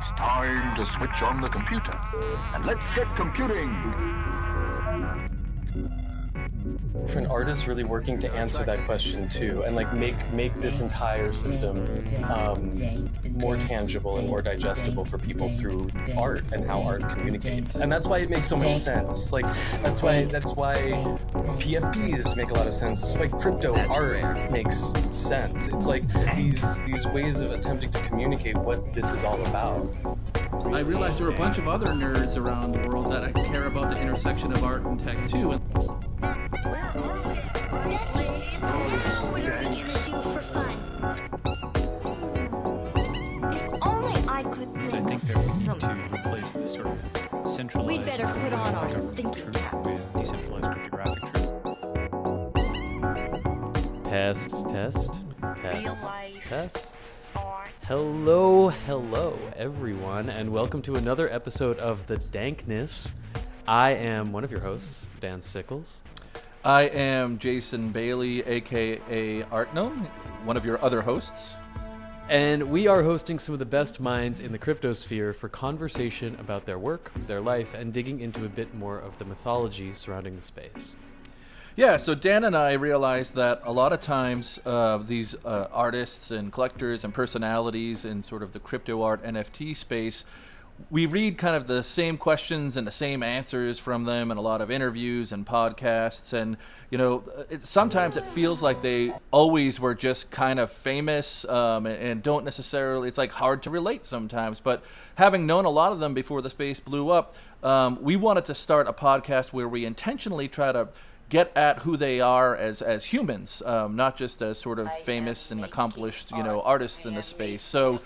It's time to switch on the computer, and let's get computing. For an artist, really working to answer that question too, and like make this entire system more tangible and more digestible for people through art and how art communicates. And that's why it makes so much sense. Like that's why PFPs make a lot of sense. That's why crypto art makes sense. It's like these ways of attempting to communicate what this is all about. I realized there were a bunch of other nerds around the world that care about the intersection of art and tech too. What are we gonna do for fun? If only I could think I think of they're looking something. to replace this sort of centralized We'd better put on our government thinking truth caps. with decentralized cryptographic truth. Test. Real life. Test. Art. Hello, everyone, and welcome to another episode of The Dankness. I am one of your hosts, Dan Sickles. I am Jason Bailey, aka Art Gnome, one of your other hosts. And we are hosting some of the best minds in the cryptosphere for conversation about their work, their life, and digging into a bit more of the mythology surrounding the space. Yeah, so Dan and I realized that a lot of times these artists and collectors and personalities in sort of the crypto art NFT space, we read kind of the same questions and the same answers from them in a lot of interviews and podcasts. And, you know, sometimes it feels like they always were just kind of famous and don't necessarily, it's like hard to relate sometimes. But having known a lot of them before the space blew up, we wanted to start a podcast where we intentionally try to get at who they are as humans, not just as sort of famous and accomplished, you know, artists in the space. So,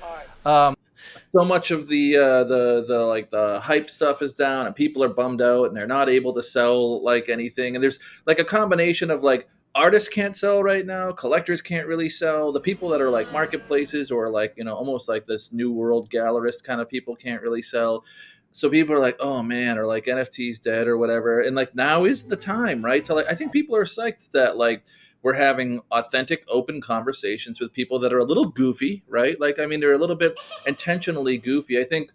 so much of the hype stuff is down, and people are bummed out, and they're not able to sell like anything. And there's like a combination of like artists can't sell right now, collectors can't really sell. The people that are like marketplaces or like, you know, almost like this new world gallerist kind of people can't really sell. So people are like, oh man, or like NFTs dead or whatever. And like now is the time, right? To like, I think people are psyched that like we're having authentic, open conversations with people that are a little goofy, right? Like, I mean, they're a little bit intentionally goofy. I think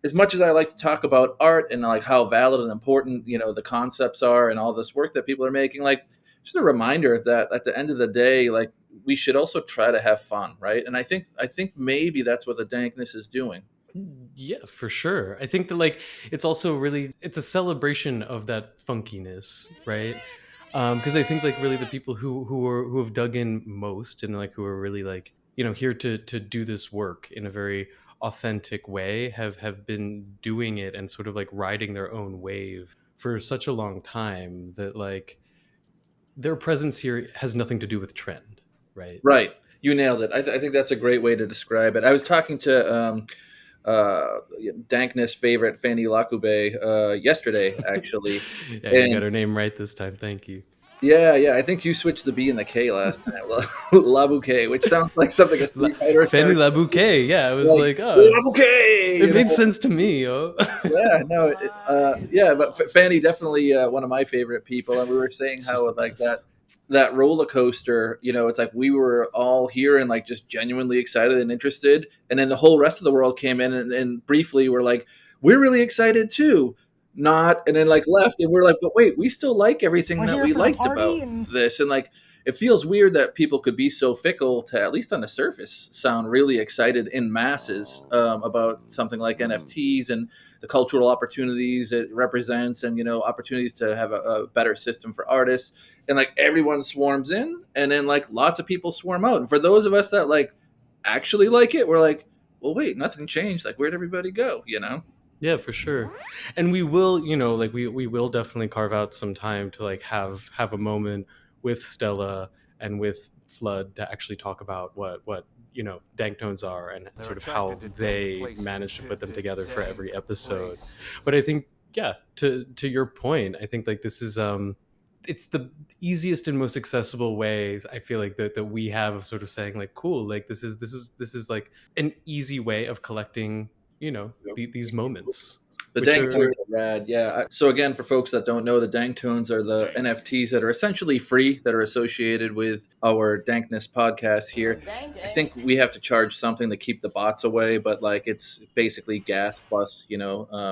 as much as I like to talk about art and like how valid and important, you know, the concepts are and all this work that people are making, like just a reminder that at the end of the day, like we should also try to have fun, right? And I think maybe that's what the Dankness is doing. Yeah, for sure. I think that like it's also really it's a celebration of that funkiness, right? Because I think like really the people who have dug in most and like who are really like, you know, here to do this work in a very authentic way have been doing it and sort of like riding their own wave for such a long time that like their presence here has nothing to do with trend, right? Right. You nailed it. I think that's a great way to describe it. I was talking to Dankness favorite Fanny Lakube yesterday, actually. Yeah, you got her name right this time. Thank you. Yeah. I think you switched the B and the K last time. Labouquet, which sounds like something a Street Fighter. Fanny Labouquet. Yeah, I was like oh, Labouquet. It made sense to me. Oh. Yeah, no, but Fanny definitely one of my favorite people, and we were saying how like that roller coaster, you know, it's like we were all here and like just genuinely excited and interested, and then the whole rest of the world came in and briefly were like, we're really excited too, and then like left, and we're like, but wait, we still like everything that we liked about this. And like it feels weird that people could be so fickle to, at least on the surface, sound really excited in masses about something like NFTs and the cultural opportunities it represents, and, you know, opportunities to have a better system for artists. And like everyone swarms in, and then like lots of people swarm out. And for those of us that like actually like it, we're like, well, wait, nothing changed. Like, where'd everybody go? You know? Yeah, for sure. And we will, you know, like we will definitely carve out some time to like have a moment with Stella and with Flood to actually talk about what you know Danktones are and sort of how they manage to put them together for every episode. But I think, yeah, to your point, I think like this is it's the easiest and most accessible ways I feel like that we have of sort of saying like, cool, like this is like an easy way of collecting, you know, these moments. The which are Danktones are rad, yeah. So again, for folks that don't know, the Danktones are the NFTs that are essentially free that are associated with our Dankness podcast here. I think we have to charge something to keep the bots away, but like it's basically gas plus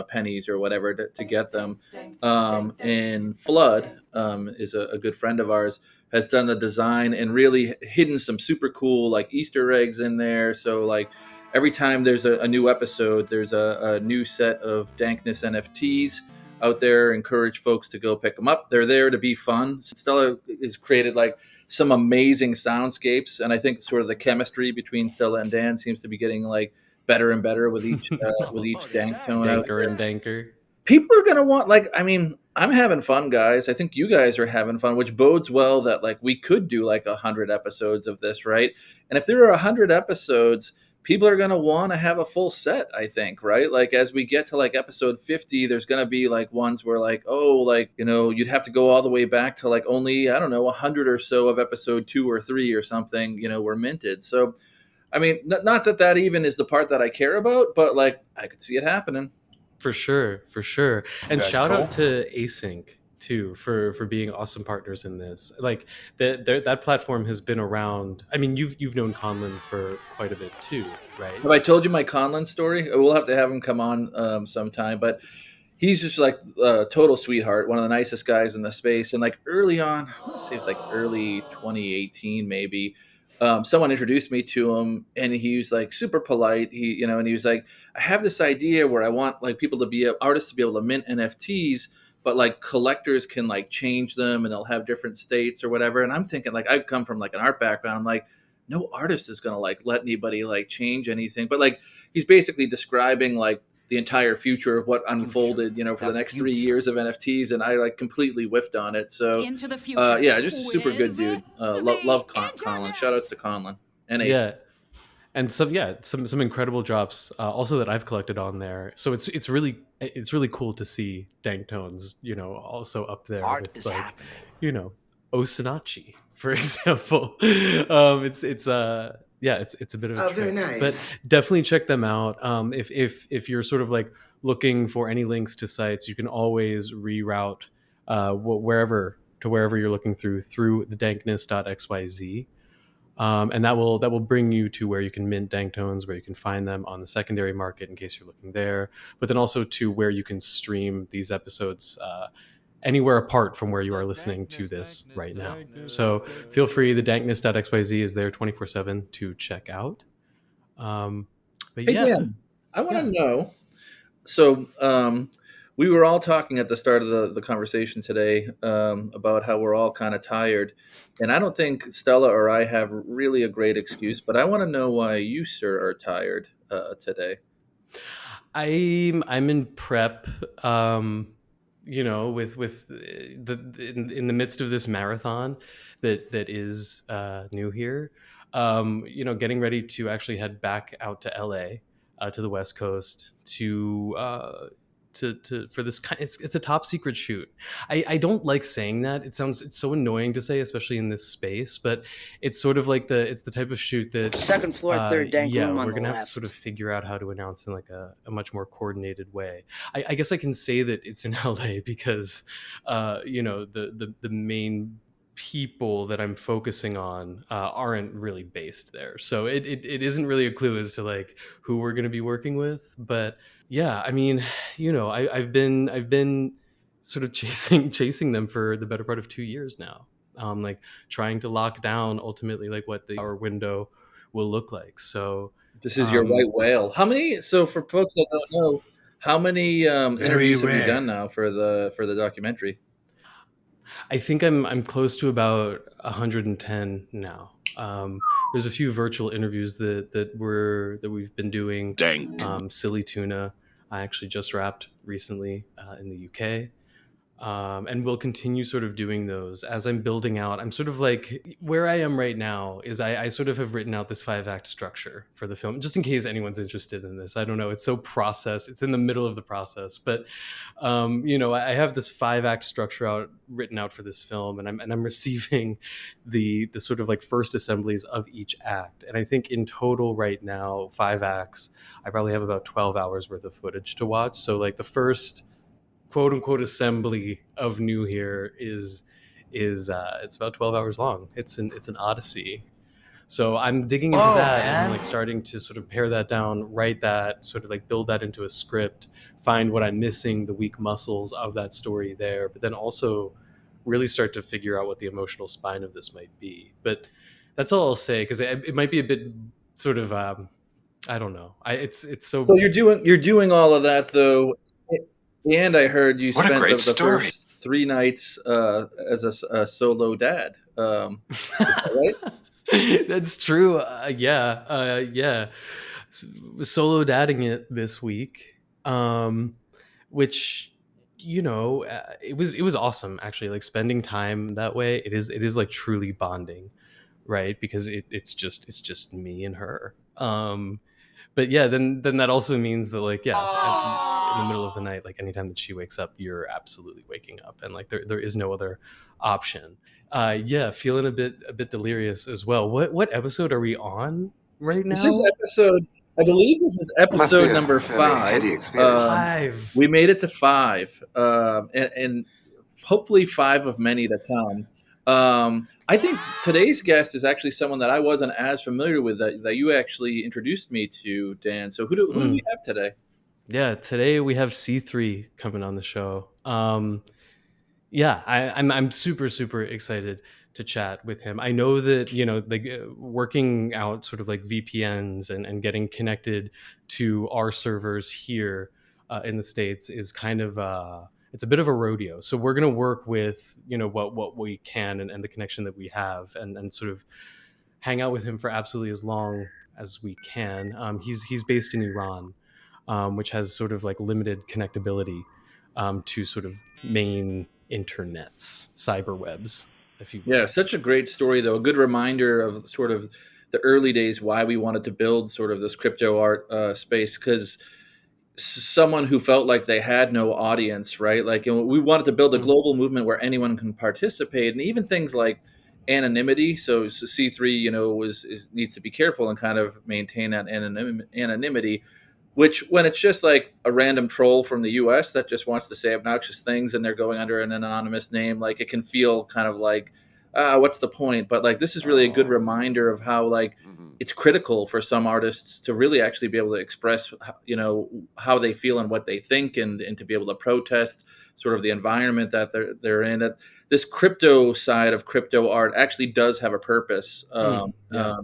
pennies or whatever to get them. And Flood is a good friend of ours, has done the design and really hidden some super cool like Easter eggs in there. So like every time there's a new episode, there's a new set of Dankness NFTs out there. Encourage folks to go pick them up. They're there to be fun. Stella has created like some amazing soundscapes, and I think sort of the chemistry between Stella and Dan seems to be getting like better and better with each Danktone out Danker there. and Danker. People are gonna want I'm having fun, guys. I think you guys are having fun, which bodes well that like we could do like 100 episodes of this, right? And if there are 100 episodes, people are gonna want to have a full set, I think, right? Like as we get to like episode 50, there's gonna be like ones where like, oh, like, you'd have to go all the way back to like only, I don't know, 100 or so of episode 2 or 3 or something, were minted. So I mean, not that even is the part that I care about, but like I could see it happening. For sure. And That's shout cool. out to Async too for being awesome partners in this. Like that platform has been around. I mean, you've known Conlon for quite a bit too, right? Have I told you my Conlon story? We'll have to have him come on sometime, but he's just like a total sweetheart, one of the nicest guys in the space. And like early on, I want to say it was like early 2018 maybe, someone introduced me to him, and he was like super polite. And he was like, I have this idea where I want like artists to be able to mint NFTs, but like collectors can like change them and they'll have different states or whatever. And I'm thinking like, I come from like an art background. I'm like, no artist is going to like let anybody like change anything. But like, he's basically describing like the entire future of what unfolded, for the next 3 years of NFTs, and I like completely whiffed on it. So, Into the future. yeah, just a super good dude. Love Conlon. Shout outs to Conlon and Ace. Yeah. And some incredible drops also that I've collected on there. So it's really cool to see Danktones, also up there Art with is like, happening. Osinachi, for example. It's a bit of a very trick, nice. but definitely check them out. If you're sort of like looking for any links to sites, you can always reroute wherever you're looking through the dankness.xyz. And that will bring you to where you can mint Danktones, where you can find them on the secondary market in case you're looking there, but then also to where you can stream these episodes anywhere apart from where you are listening to this right now. So feel free, the dankness.xyz is there 24/7 to check out. But Hey, yeah, Dan, I want to know. So, we were all talking at the start of the conversation today about how we're all kind of tired. And I don't think Stella or I have really a great excuse, but I want to know why you, sir, are tired today. I'm in prep. With in the midst of this marathon that is new here, getting ready to actually head back out to LA, to the West Coast for this kind. It's a top secret shoot. I don't like saying that. It's so annoying to say, especially in this space, but it's sort of like it's the type of shoot that Second floor, third dank room on we're the gonna have left. to sort of figure out how to announce in like a much more coordinated way. I guess I can say that it's in LA because the main people that I'm focusing on aren't really based there, so it isn't really a clue as to like who we're going to be working with. But yeah, I mean, I've been sort of chasing them for the better part of 2 years now, like trying to lock down ultimately like what our window will look like. So This is your white whale. How many? So for folks that don't know, how many interviews have you rare. done now for the documentary? I think I'm close to about 110 now. There's a few virtual interviews that we've been doing. Silly Tuna, I actually just wrapped recently in the UK. And we'll continue sort of doing those as I'm building out. I'm sort of like, where I am right now is I sort of have written out this 5-act structure for the film, just in case anyone's interested in this. I don't know. It's so processed. It's in the middle of the process. But, I have this 5-act structure written out for this film, and I'm receiving the sort of like first assemblies of each act. And I think in total right now, 5 acts, I probably have about 12 hours worth of footage to watch. So like the first quote unquote assembly of New here is it's about 12 hours long. It's an odyssey. So I'm digging into that and like starting to sort of pare that down, write that, sort of like build that into a script, find what I'm missing, the weak muscles of that story there, but then also really start to figure out what the emotional spine of this might be. But that's all I'll say, because it might be a bit sort of I don't know. It's so. So you're doing all of that though. And I heard you spent the first 3 nights as a solo dad. Is that right? That's true. Yeah. Solo dadding it this week, which it was awesome actually. Like spending time that way, it is like truly bonding, right? Because it's just me and her. But yeah, then that also means that like in the middle of the night, like anytime that she wakes up, you're absolutely waking up, and like there is no other option. Feeling a bit delirious as well. What episode are we on right now? This is episode number 5. We made it to 5, and hopefully 5 of many to come. I think today's guest is actually someone that I wasn't as familiar with that you actually introduced me to, Dan. So who do we have today? Yeah, today we have C3 coming on the show. I'm super, super excited to chat with him. I know that, like working out sort of like VPNs and getting connected to our servers here in the States is kind of it's a bit of a rodeo. So we're going to work with, what we can and the connection that we have and sort of hang out with him for absolutely as long as we can. He's based in Iran, which has sort of like limited connectability to sort of main internets, cyberwebs, if you will. Yeah, such a great story, though. A good reminder of sort of the early days, why we wanted to build sort of this crypto art space, because someone who felt like they had no audience, right? Like, we wanted to build a global movement where anyone can participate, and even things like anonymity. So C3, needs to be careful and kind of maintain that anonymity. Which, when it's just like a random troll from the U.S. that just wants to say obnoxious things and they're going under an anonymous name, like it can feel kind of like, what's the point? But like, this is really a good reminder of how like it's critical for some artists to really actually be able to express, how they feel and what they think, and to be able to protest sort of the environment that they're in. That this crypto side of crypto art actually does have a purpose, and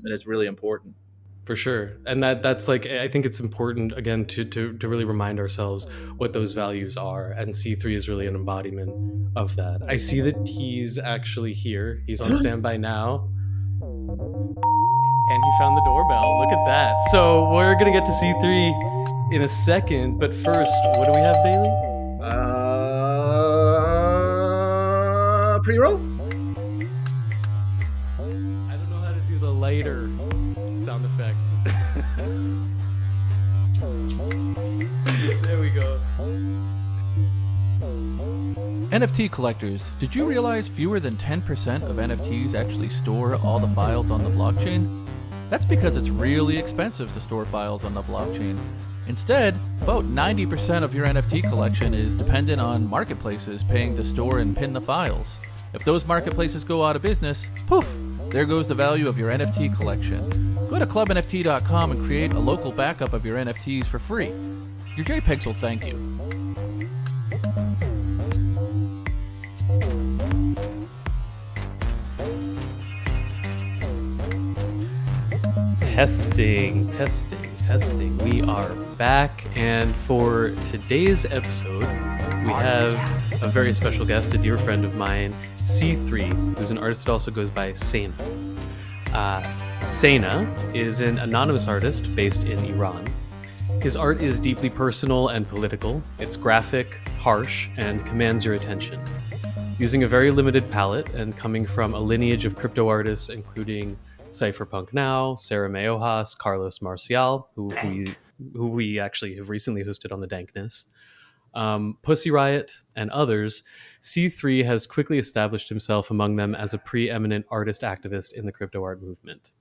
it's really important. For sure. And that's like, I think it's important again to really remind ourselves what those values are, and C3 is really an embodiment of that. I see that he's actually here. He's on standby now. And he found the doorbell. Look at that. So we're gonna get to C3 in a second, but first, what do we have, Bailey? Pre-roll? I don't know how to do the lighter sound effect. There we go. NFT collectors, did you realize fewer than 10% of NFTs actually store all the files on the blockchain? That's because it's really expensive to store files on the blockchain. Instead, about 90% of your NFT collection is dependent on marketplaces paying to store and pin the files. If those marketplaces go out of business, poof, there goes the value of your NFT collection. Go to clubnft.com and create a local backup of your NFTs for free. Your JPEGs will thank you. Testing. We are back, and for today's episode, we have a very special guest, a dear friend of mine, C3, who's an artist that also goes by Sena. Sena is an anonymous artist based in Iran, His art is deeply personal and political. It's graphic, harsh, and commands your attention. Using a very limited palette and coming from a lineage of crypto artists, including Cypherpunk Now, Sarah Mayohas, Carlos Marcial, who we actually have recently hosted on the Dankness, Pussy Riot, and others, C3 has quickly established himself among them as a preeminent artist activist in the crypto art movement.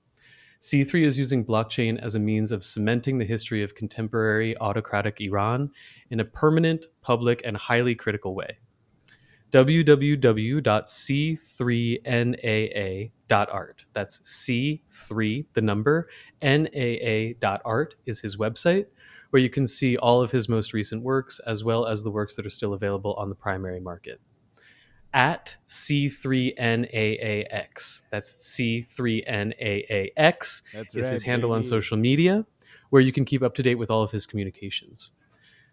C3 is using blockchain as a means of cementing the history of contemporary autocratic Iran in a permanent, public, and highly critical way. www.c3naa.art. That's C3, the number, NAA.art is his website, where you can see all of his most recent works, as well as the works that are still available on the primary market. At C3NAAX, that's C3NAAX, is his handle on social media, where you can keep up to date with all of his communications.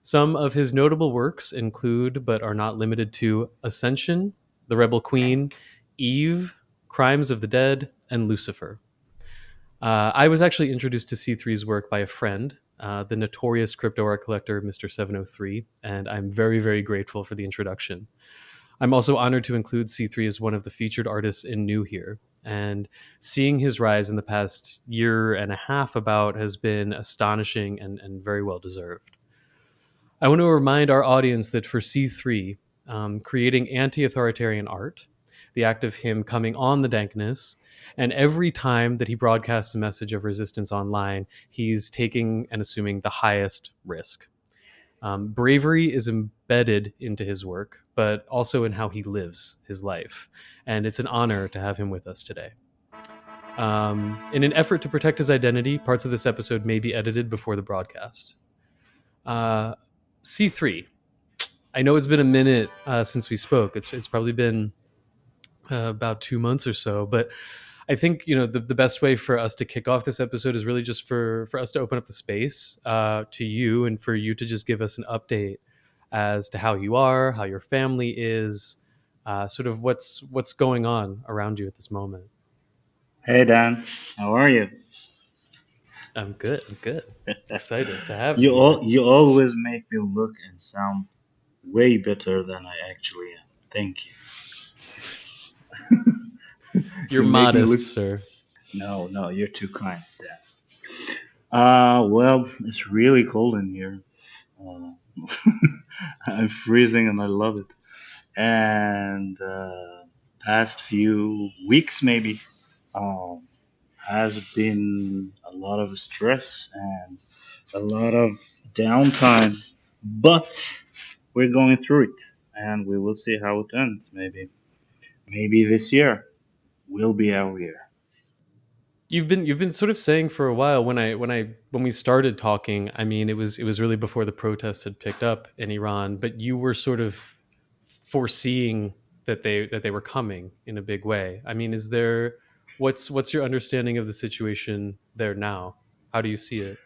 Some of his notable works include, but are not limited to, Ascension, The Rebel Queen, Eve, Crimes of the Dead, and Lucifer. I was actually introduced to C3's work by a friend, the notorious crypto art collector, Mr. 703, and I'm very, very grateful for the introduction. I'm also honored to include C3 as one of the featured artists in New here, and seeing his rise in the past year and a half about has been astonishing and very well deserved. I want to remind our audience that for C3, creating anti-authoritarian art, the act of him coming on the Dankness, and every time that he broadcasts a message of resistance online, he's taking and assuming the highest risk. Bravery is embedded into his work, but also in how he lives his life. And it's an honor to have him with us today. In an effort to protect his identity, parts of this episode may be edited before the broadcast. C3. I know it's been a minute since we spoke. It's probably been about 2 months or so, but I think the best way for us to kick off this episode is really just for us to open up the space to you, and for you to just give us an update as to how you are, how your family is, sort of what's going on around you at this moment. Hey Dan, how are you? I'm good. Excited to have you. You always make me look and sound way better than I actually am. Thank you. You're modest, sir. No, you're too kind, Dan. Well, it's really cold in here. I'm freezing and I love it. And past few weeks maybe has been a lot of stress and a lot of downtime, but we're going through it, and we will see how it ends. Maybe this year will be our year. You've been sort of saying for a while when we started talking. I mean, it was really before the protests had picked up in Iran, but you were sort of foreseeing that they were coming in a big way. I mean, what's your understanding of the situation there now? How do you see it?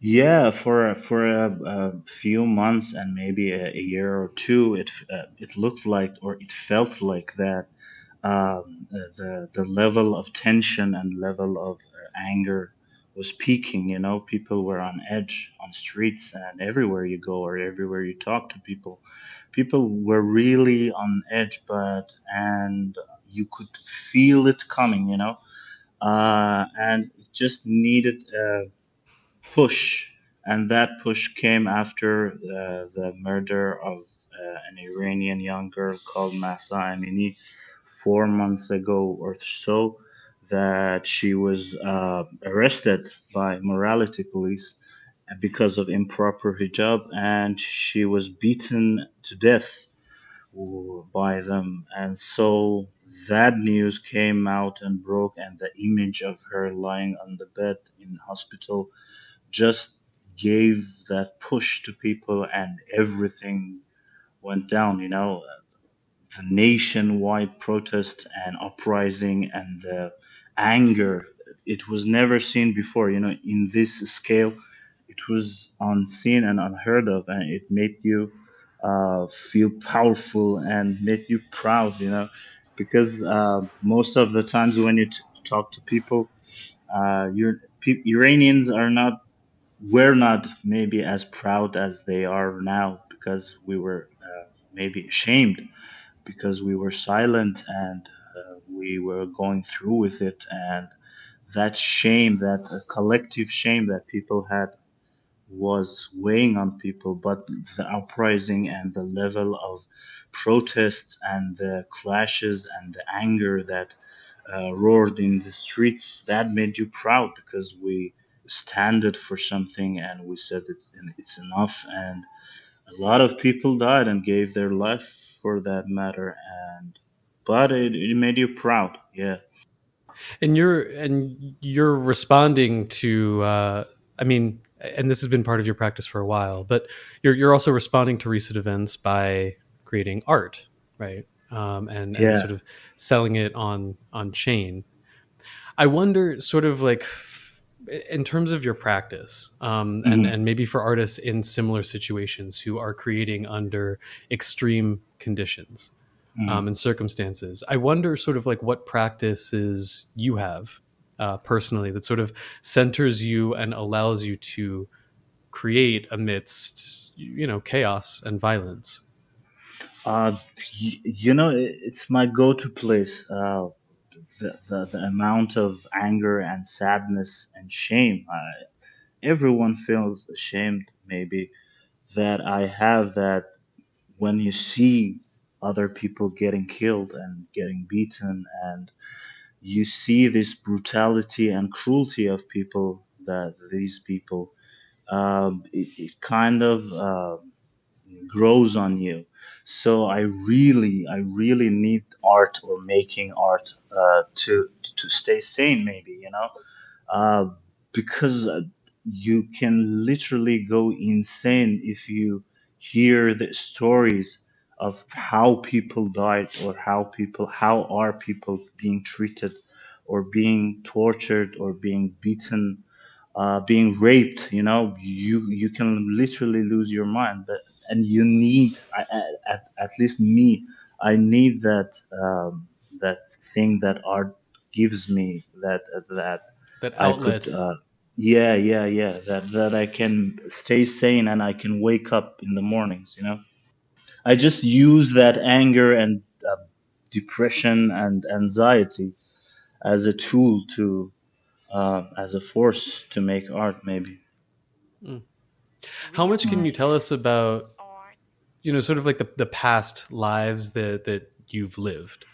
Yeah, for a few months and maybe a year or two, it looked like, or it felt like that the level of tension and level of anger was peaking. People were on edge on streets, and everywhere you go or everywhere you talk to people, people were really on edge. And you could feel it coming. And it just needed push, and that push came after the murder of an Iranian young girl called Mahsa Amini 4 months ago or so. That she was arrested by morality police because of improper hijab, and she was beaten to death by them. And so that news came out and broke, and the image of her lying on the bed in hospital just gave that push to people, and everything went down. The nationwide protest and uprising and the anger, it was never seen before, in this scale. It was unseen and unheard of, and it made you feel powerful and made you proud, because most of the times when you talk to people, Iranians are not we're not maybe as proud as they are now because we were maybe ashamed because we were silent and we were going through with it, and that shame, that collective shame that people had was weighing on people. But the uprising and the level of protests and the clashes and the anger that roared in the streets, that made you proud because we standed for something and we said it's enough. And a lot of people died and gave their life for that matter. And but it made you proud. Yeah. And you're responding to I mean, and this has been part of your practice for a while, but you're also responding to recent events by creating art, right? And Yeah. sort of selling it on chain. I wonder, sort of like, in terms of your practice, and Mhm. and maybe for artists in similar situations who are creating under extreme conditions, Mhm. and circumstances. I wonder, sort of like, what practices you have personally that sort of centers you and allows you to create amidst, chaos and violence. Uh, it's my go-to place. The amount of anger and sadness and shame. Everyone feels ashamed, maybe, that I have that when you see other people getting killed and getting beaten, and you see this brutality and cruelty of people, that these people, it kind of grows on you. So I really need art or making art to stay sane, maybe, uh, because you can literally go insane if you hear the stories of how people died, or how are people being treated or being tortured or being beaten, being raped. You can literally lose your mind. And you need, at least me, I need that thing that art gives me, that That I could, outlet. yeah, yeah, yeah, that I can stay sane and I can wake up in the mornings. I just use that anger and depression and anxiety as a tool to, as a force to make art, maybe. Mm. How much can you tell us about, sort of like the past lives that you've lived?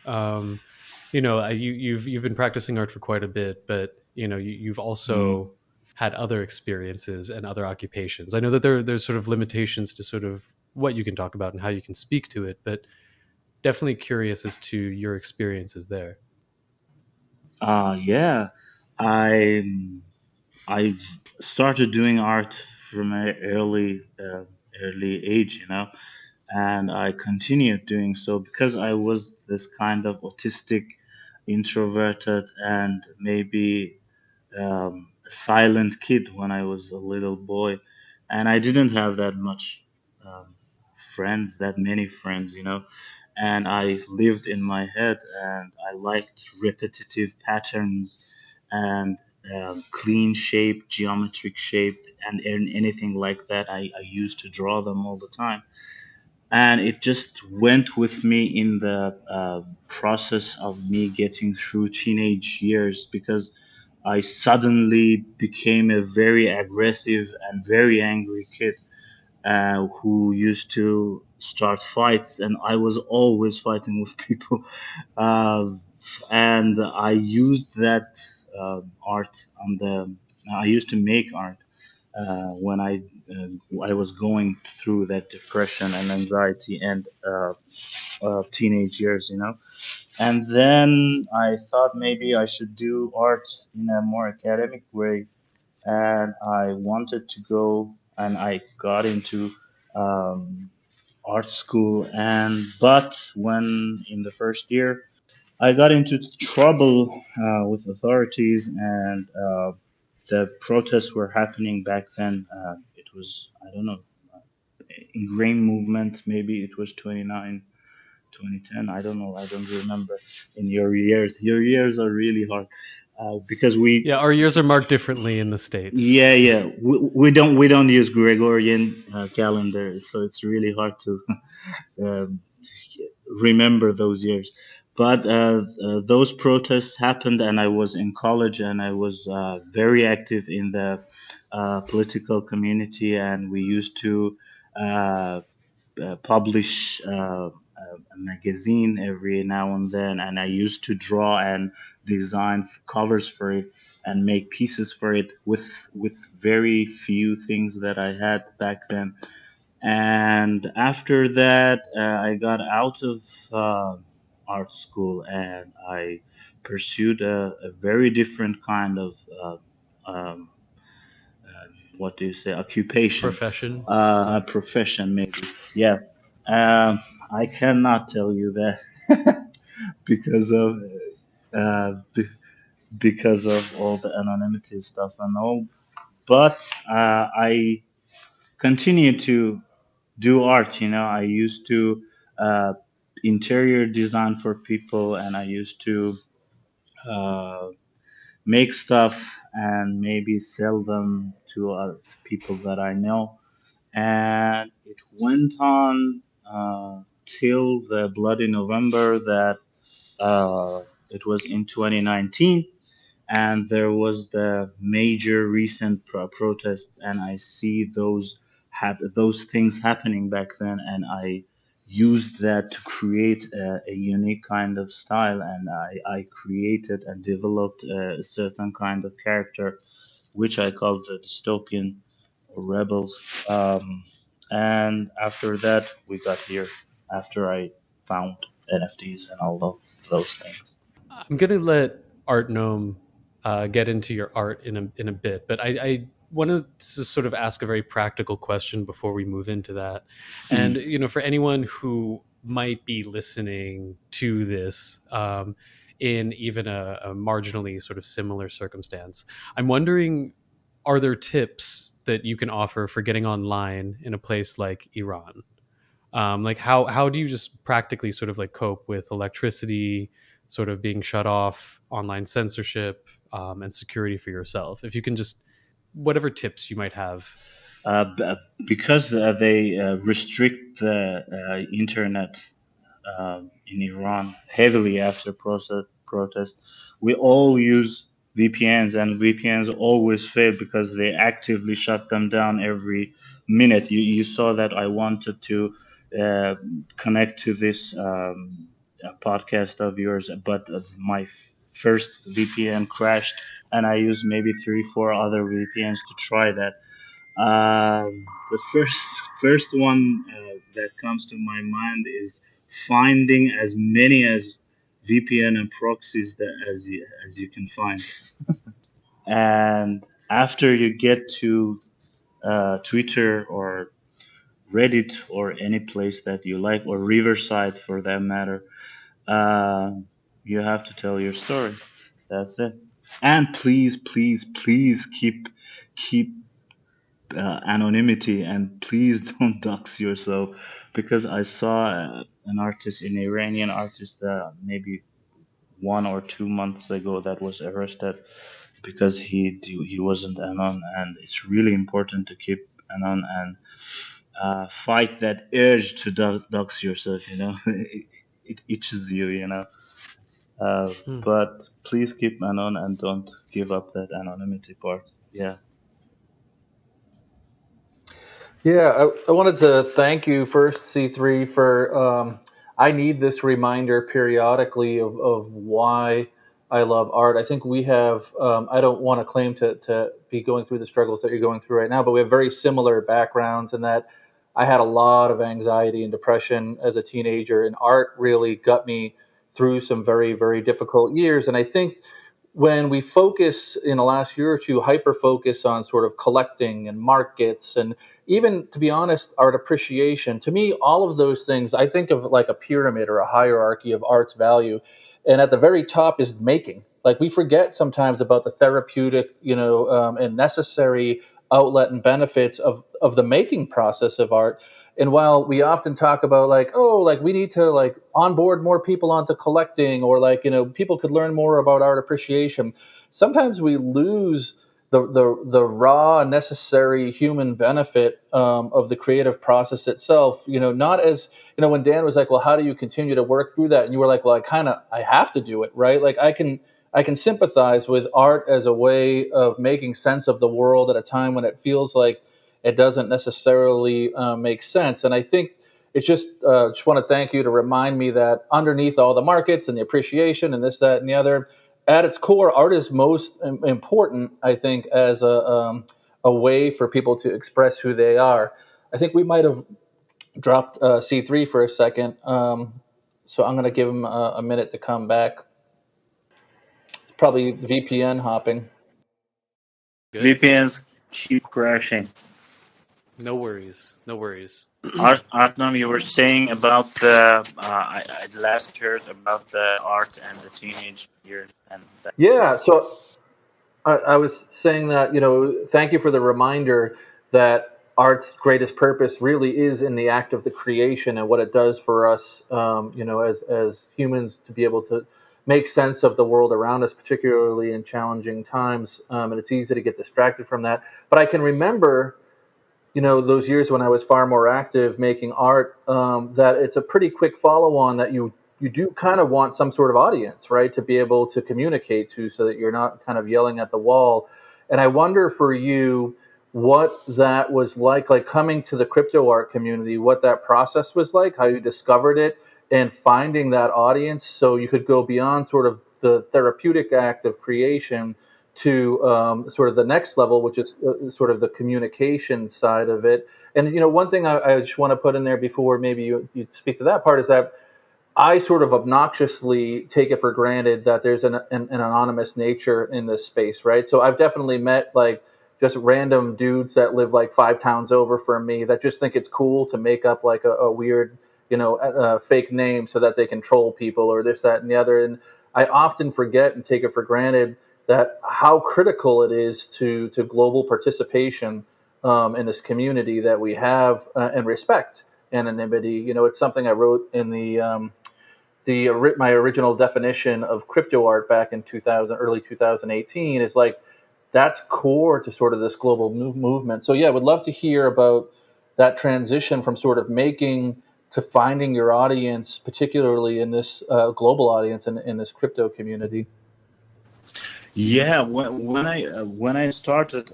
You've been practicing art for quite a bit, but you've Mm. also had other experiences and other occupations. I know that there's sort of limitations to sort of what you can talk about and how you can speak to it, but definitely curious as to your experiences there. Yeah, I I started doing art from an early age, and I continued doing so because I was this kind of autistic, introverted, and maybe a silent kid when I was a little boy, and I didn't have that much um, friends, that many friends. And I lived in my head, and I liked repetitive patterns and clean shape, geometric shape, and anything like that. I used to draw them all the time, and it just went with me in the process of me getting through teenage years, because I suddenly became a very aggressive and very angry kid who used to start fights, and I was always fighting with people. uh, and I used that art on the. I used to make art when I was going through that depression and anxiety and teenage years. And then I thought maybe I should do art in a more academic way, and I wanted to go, and I got into um, art school. And but when in the first year I got into trouble with authorities, and the protests were happening back then. It was, I don't know, in green movement. Maybe it was 2010. I don't know. I don't remember. In your years are really hard. because we our years are marked differently in the States. yeah we don't use Gregorian calendar, so it's really hard to um, remember those years. But those protests happened, and I was in college, and I was very active in the political community, and we used to uh, publish a magazine every now and then, and I used to draw and design covers for it and make pieces for it with very few things that I had back then. And after that, I got out of art school and I pursued a very different kind of um, what do you say, occupation, Profession. a profession maybe. Yeah, I cannot tell you that because of uh, be- because of all the anonymity stuff and all. But I continue to do art. I used to uh, interior design for people, and I used to uh, make stuff and maybe sell them to people that I know. And it went on till the bloody November that it was in 2019, and there was the major recent protests, and I see those things happening back then, and I used that to create a unique kind of style, and I created and developed a certain kind of character which I called the dystopian or rebels. And after that, we got here. After I found NFTs and all of those things. I'm gonna let Art Gnome get into your art in a bit, but I wanted to sort of ask a very practical question before we move into that. And for anyone who might be listening to this in even a marginally sort of similar circumstance, I'm wondering, are there tips that you can offer for getting online in a place like Iran? Like how do you just practically sort of like cope with electricity sort of being shut off, online censorship, and security for yourself? If you can just, whatever tips you might have. Because they restrict the internet in Iran heavily after protest. We all use VPNs, and VPNs always fail because they actively shut them down every minute. You saw that I wanted to uh, connect to this podcast of yours, but my first VPN crashed, and I used maybe 3, 4 other VPNs to try that. The first one that comes to my mind is finding as many as VPN and proxies as you can find. And after you get to Twitter or Reddit or any place that you like, or Riverside for that matter, uh, you have to tell your story. That's it. And please, please, please keep anonymity, and please don't dox yourself, because I saw an artist, an Iranian artist, maybe 1 or 2 months ago, that was arrested because he wasn't anon, and it's really important to keep anon and fight that urge to dox yourself. It itches you. But please keep anon and don't give up that anonymity part. Yeah. Yeah, I wanted to thank you first, C3, for I need this reminder periodically of why I love art. I think we have, I don't want to claim to be going through the struggles that you're going through right now, but we have very similar backgrounds in that I had a lot of anxiety and depression as a teenager, and art really got me through some very, very difficult years. And I think when we focus in the last year or two, hyper focus on sort of collecting and markets, and even, to be honest, art appreciation, to me, all of those things, I think of like a pyramid or a hierarchy of art's value. And at the very top is making. Like, we forget sometimes about the therapeutic, and necessary outlet and benefits of the making process of art. And while we often talk about we need to onboard more people onto collecting, or people could learn more about art appreciation, sometimes we lose the raw necessary human benefit of the creative process itself. Not as when Dan was like, well, how do you continue to work through that? And you were like, well, I have to do it, right? Like I can sympathize with art as a way of making sense of the world at a time when it feels like it doesn't necessarily make sense. And I think it's just want to thank you to remind me that underneath all the markets and the appreciation and this, that, and the other, at its core, art is most important, I think, as a way for people to express who they are. I think we might have dropped C3 for a second, so I'm going to give him a minute to come back. Probably VPN hopping. Good. VPNs keep crashing. No worries. Artnam, you were saying about the I last heard about the art and the teenage years and that. Yeah, so I was saying that, thank you for the reminder that art's greatest purpose really is in the act of the creation and what it does for us, as humans, to be able to make sense of the world around us, particularly in challenging times. And it's easy to get distracted from that. But I can remember, those years when I was far more active making art, that it's a pretty quick follow-on that you do kind of want some sort of audience, right, to be able to communicate to, so that you're not kind of yelling at the wall. And I wonder for you what that was like coming to the crypto art community, what that process was like, how you discovered it, and finding that audience so you could go beyond sort of the therapeutic act of creation to sort of the next level, which is sort of the communication side of it. And, one thing I just want to put in there before maybe you speak to that part is that I sort of obnoxiously take it for granted that there's an anonymous nature in this space, right? So I've definitely met just random dudes that live 5 towns over from me that just think it's cool to make up a weird, fake name so that they can troll people or this, that, and the other. And I often forget and take it for granted that how critical it is to global participation in this community that we have, and respect anonymity. It's something I wrote in my original definition of crypto art back in early 2018 is that's core to sort of this global movement. So yeah, I would love to hear about that transition from sort of making to finding your audience, particularly in this global audience in this crypto community. Yeah, when I started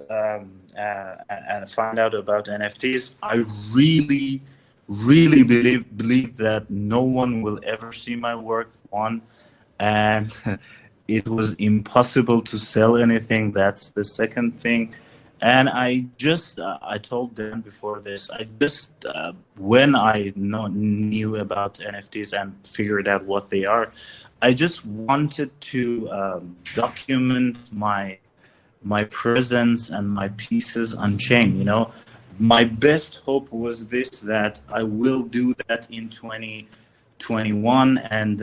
and found out about NFTs, I really believe that no one will ever see my work, and it was impossible to sell anything. That's the second thing. And I told Dan before this, when I knew about NFTs and figured out what they are, I just wanted to document my presence and my pieces on chain. My best hope was that I will do that in 2021, and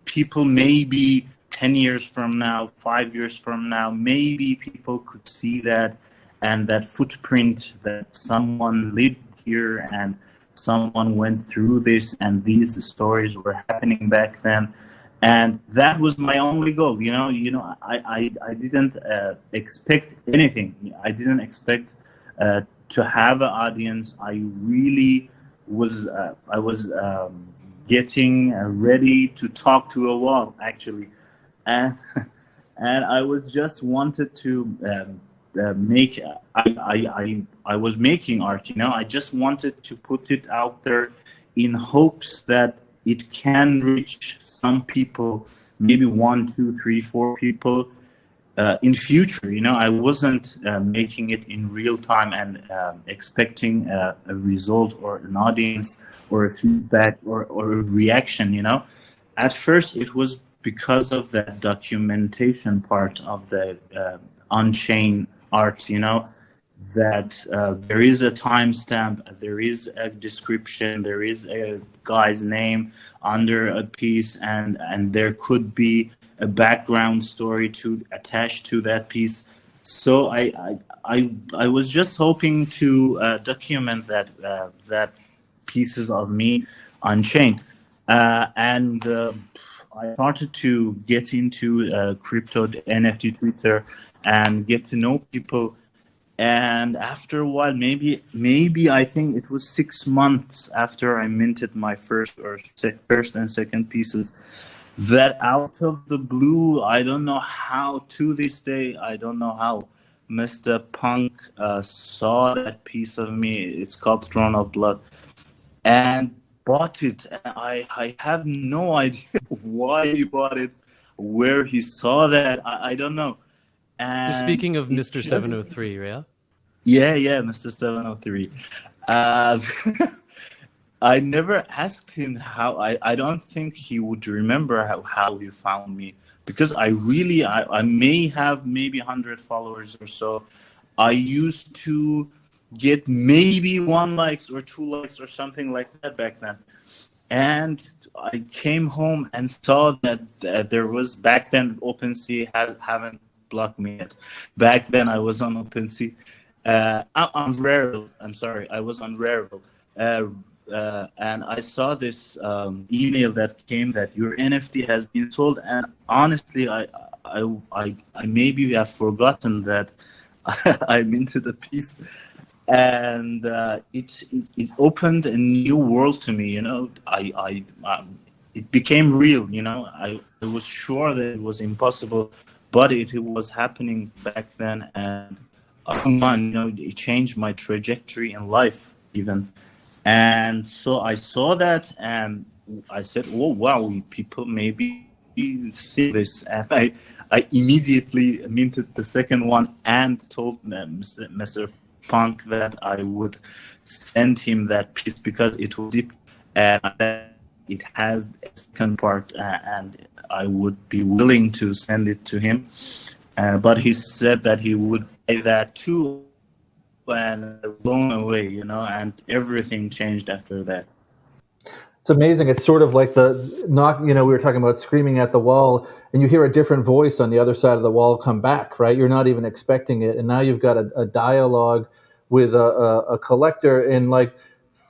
people maybe 10 years from now, 5 years from now, maybe people could see that, and that footprint that someone lived here and someone went through this, and these stories were happening back then. And that was my only goal. I didn't expect anything. I didn't expect to have an audience. I really was. I was getting ready to talk to a wall, actually, and I was just wanted to make. I was making art. I just wanted to put it out there in hopes that it can reach some people, maybe 1, 2, 3, 4 people in future. I wasn't making it in real time and expecting a result or an audience or a feedback or a reaction. At first, it was because of that documentation part of the on-chain art, that there is a timestamp, there is a description, there is a guy's name under a piece, and there could be a background story to attach to that piece. So I was just hoping to document that pieces of me on chain, and I started to get into crypto NFT Twitter and get to know people. And after a while, maybe I think it was 6 months after I minted my first and second pieces, that out of the blue, I don't know how, to this day, I don't know how, Mr. Punk saw that piece of me. It's called Throne of Blood, and bought it. And I have no idea why he bought it, where he saw that. I don't know. And You're speaking of Mr. just, 703, yeah? Yeah, Mr. 703. I never asked him how. I don't think he would remember how he found me, because I may have maybe 100 followers or so. I used to get maybe 1 likes or 2 likes or something like that back then. And I came home and saw that there was, back then, OpenSea haven't blocked me yet. Back then I was on OpenSea. On Rarible. I'm sorry, I was on Rarible. And I saw this email that came that your NFT has been sold. And honestly, I maybe have forgotten that I minted a piece. And it opened a new world to me, you know. It became real, you know. I was sure that it was impossible, but it was happening back then, and you know, it changed my trajectory in life even. And so I saw that, and I said, "Oh wow, people maybe see this." And I immediately minted the second one and told Mr. Punk that I would send him that piece because it was deep, and it has a second part, and I would be willing to send it to him. But he said that he would pay that too, and blown away, you know, and everything changed after that. It's amazing. It's sort of like the knock, you know, we were talking about screaming at the wall, and you hear a different voice on the other side of the wall come back, right? You're not even expecting it. And now you've got a dialogue with a collector. And like,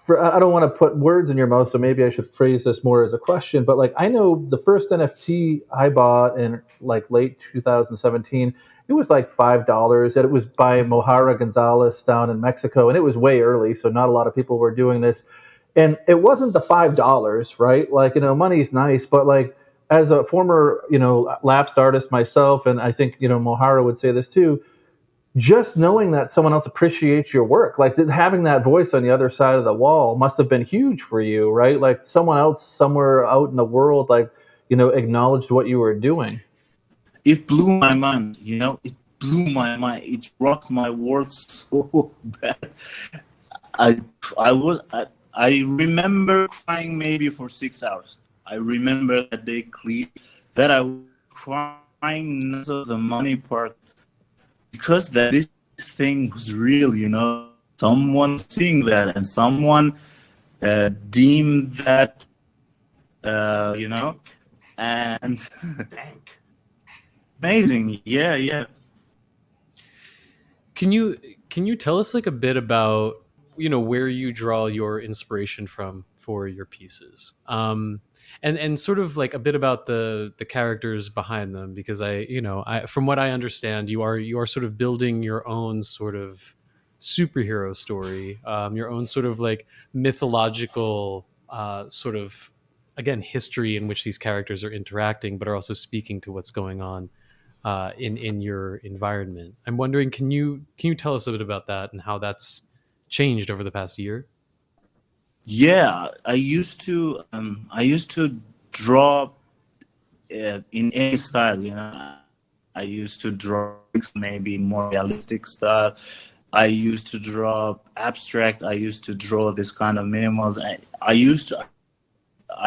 I don't want to put words in your mouth, so maybe I should phrase this more as a question. But like, I know the first NFT I bought in like late 2017, it was like $5. And it was by Mohara Gonzalez down in Mexico. And it was way early, so not a lot of people were doing this. And it wasn't the $5, right? Like, you know, money's nice, but like, as a former, you know, lapsed artist myself, and I think, you know, Mohara would say this too, just knowing that someone else appreciates your work, like having that voice on the other side of the wall must have been huge for you, right? Like someone else somewhere out in the world, like, you know, acknowledged what you were doing. It blew my mind, you know, it blew my mind. It rocked my world so bad. I remember crying maybe for 6 hours. I remember that day clear, that I was crying not of the money part, because that this thing was real, you know. Someone seeing that, and someone deemed that, you know, and amazing. Yeah. Can you tell us like a bit about, you know, where you draw your inspiration from for your pieces, and sort of like a bit about the characters behind them, because I from what I understand, you are sort of building your own sort of superhero story, your own sort of like mythological sort of, again, history in which these characters are interacting, but are also speaking to what's going on in your environment. I'm wondering, can you tell us a bit about that and how that's changed over the past year? Yeah, I used to draw in any style, you know. I used to draw maybe more realistic style. I used to draw abstract. I used to draw this kind of minimals. I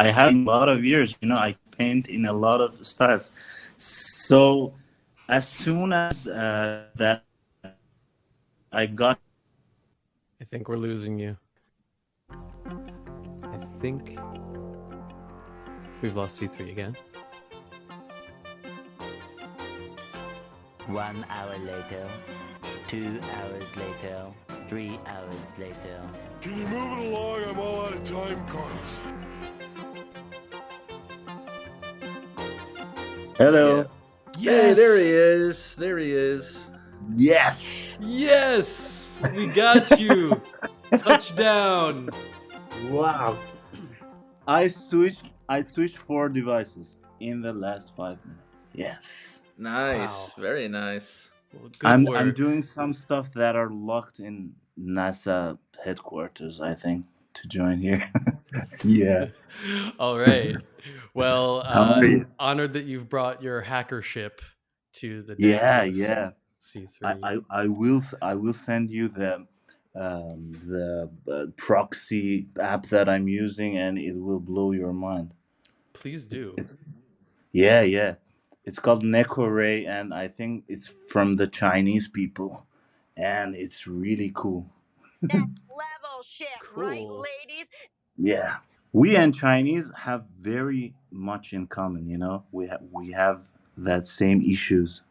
have a lot of years, you know, I paint in a lot of styles. So as soon as that I got... I think we're losing you. I think we've lost C3 again. 1 hour later, 2 hours later, 3 hours later. Can you move it along? I'm all out of time cards. Hello. Hey, there he Yes. is. There he is. Yes. Yes, we got you. Touchdown. Wow. I switched 4 devices in the last 5 minutes. Yes. Nice. Wow. Very nice. Well, good work. I'm doing some stuff that are locked in NASA headquarters, I think, to join here. Yeah. All right. Well, How are you? honored that you've brought your hacker ship to the Yeah, Dankness yeah. C3. I will send you the proxy app that I'm using, and it will blow your mind. Please do. It's yeah. It's called Nekoray, and I think it's from the Chinese people, and it's really cool. Level shit, right, Cool. ladies? Yeah, we and Chinese have very much in common. We have that same issues.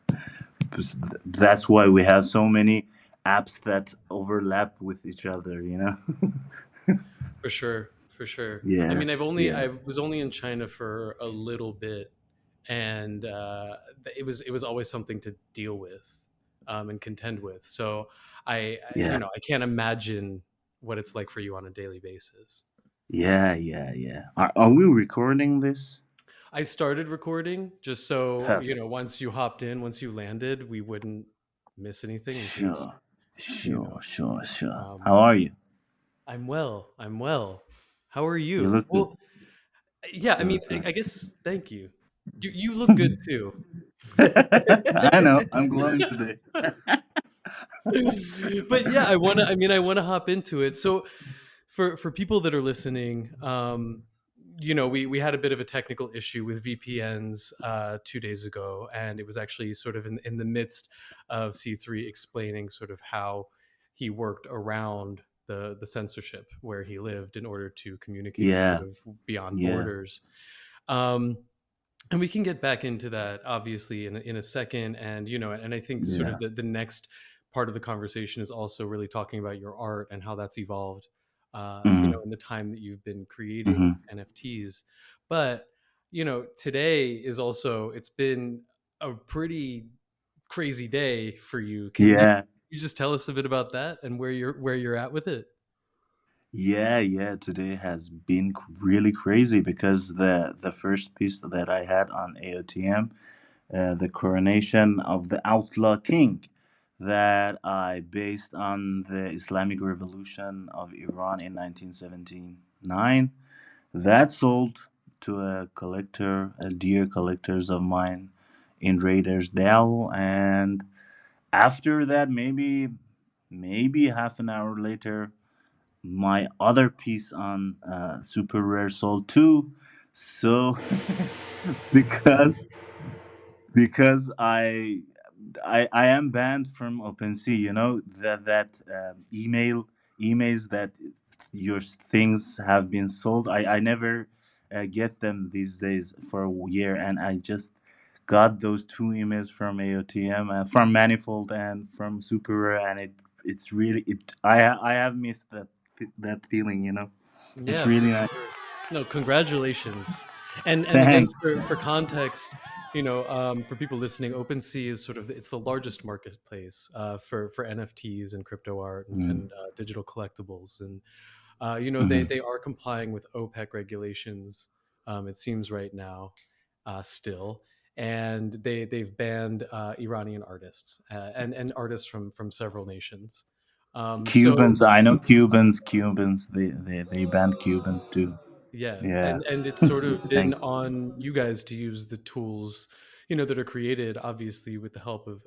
That's why we have so many apps that overlap with each other. For sure. For sure. I Yeah, mean, yeah, I was only in China for a little bit, and it was always something to deal with and contend with. So yeah, I can't imagine what it's like for you on a daily basis. yeah. Are we recording this? I started recording just so, Perfect. once you hopped in, once you landed, we wouldn't miss anything in case, Sure. um, How are you? I'm well. I'm well. How are You you? look good. Well, yeah, I You mean, look good. I guess, thank you. You look good too. I know. I'm glowing today. But yeah, I want to hop into it. So for people that are listening, we had a bit of a technical issue with VPNs 2 days ago, and it was actually sort of in the midst of C3 explaining sort of how he worked around the censorship where he lived in order to communicate Yeah, sort of beyond yeah, borders. Um, and we can get back into that obviously in a second, and and I think sort yeah, of the next part of the conversation is also really talking about your art and how that's evolved hmm in the time that you've been creating hmm NFTs. But today is also, it's been a pretty crazy day for you. Can yeah, you just tell us a bit about that and where you're at with it? yeah. Today has been really crazy because the first piece that I had on AOTM, the coronation of the outlaw king, that I based on the Islamic Revolution of Iran in 1979. That sold to a collector, a dear collectors of mine in Raiders Dell, and after that, maybe half an hour later, my other piece on Super Rare sold too. So because because I am banned from OpenSea. That emails that your things have been sold. I never get them these days for a year, and I just got those 2 emails from AOTM, from Manifold, and from Super Rare, and it's really it. I have missed that feeling. It's Yeah, really for nice. sure. No, congratulations. And again, Thanks. for context, for people listening, OpenSea is sort of it's the largest marketplace for NFTs and crypto art Mm-hmm. and digital collectibles, and Mm-hmm. they are complying with OPEC regulations. It seems right now, still, and they've banned Iranian artists and artists from several nations. So Cubans, I know Cubans. They banned Cubans too. yeah, Yeah. and it's sort of been Thank. on you guys to use the tools, that are created, obviously with the help of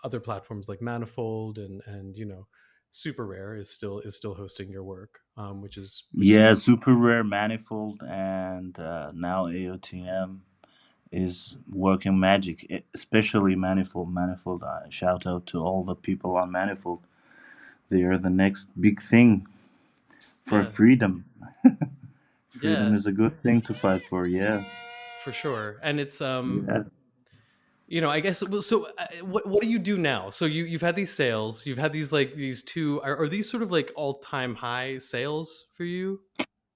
other platforms like Manifold and Super Rare is still hosting your work, which is Yeah, Super Rare, Manifold, and now AOTM is working magic, especially Manifold. Manifold. Shout out to all the people on Manifold. They are the next big thing for yeah, freedom. Freedom yeah, is a good thing to fight for. Yeah. for sure. And it's Yeah. I guess, well, so what do you do now? So you've had these sales, you've had these, like, these two, are these sort of like all-time high sales for you?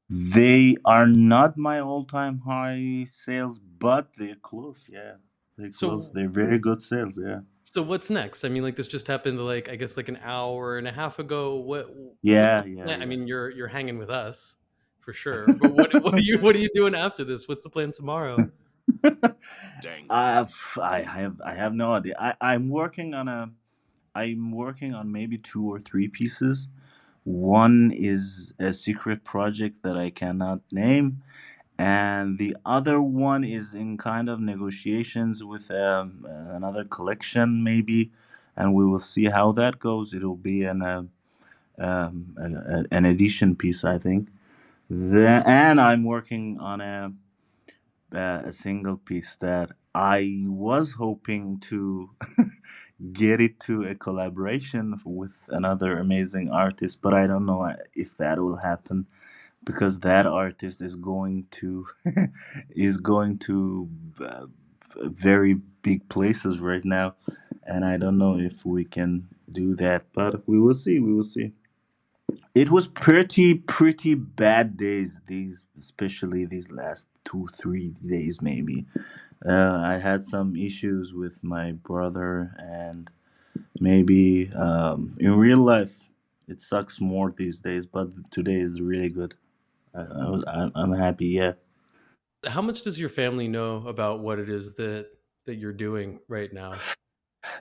They are not my all-time high sales, but they're close. Yeah, they're close. So They're very good sales. Yeah. so what's next? I mean, like this just happened like I guess like an hour and a half ago. What's Yeah, the yeah, plan? I yeah. mean, you're hanging with us for sure. But what are you doing after this? What's the plan tomorrow? I have no idea. I'm working on maybe two or three pieces. One is a secret project that I cannot name, and the other one is in kind of negotiations with another collection maybe, and we will see how that goes. It'll be an edition piece, I think. And I'm working on a single piece that I was hoping to get it to a collaboration with another amazing artist, but I don't know if that will happen because that artist is going to is going to very big places right now, and I don't know if we can do that, but we will see. We will see. It was pretty bad days. These, especially these last 2 3 days, maybe. I had some issues with my brother, and maybe in real life it sucks more these days. But today is really good. I'm happy. Yeah. How much does your family know about what it is that you're doing right now?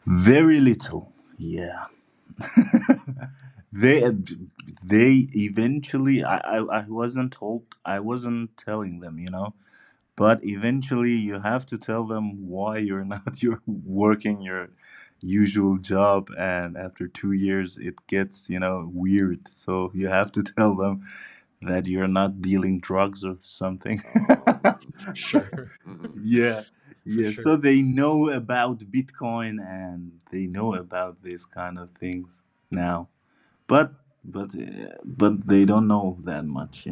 Very little. Yeah. they they eventually. I wasn't told. I wasn't telling them. But eventually you have to tell them why you're not you're working your usual job, and after 2 years it gets weird, so you have to tell them that you're not dealing drugs or something. For sure. Yeah, For yeah, sure. so they know about Bitcoin and they know about this kind of things now, but but they don't know that much.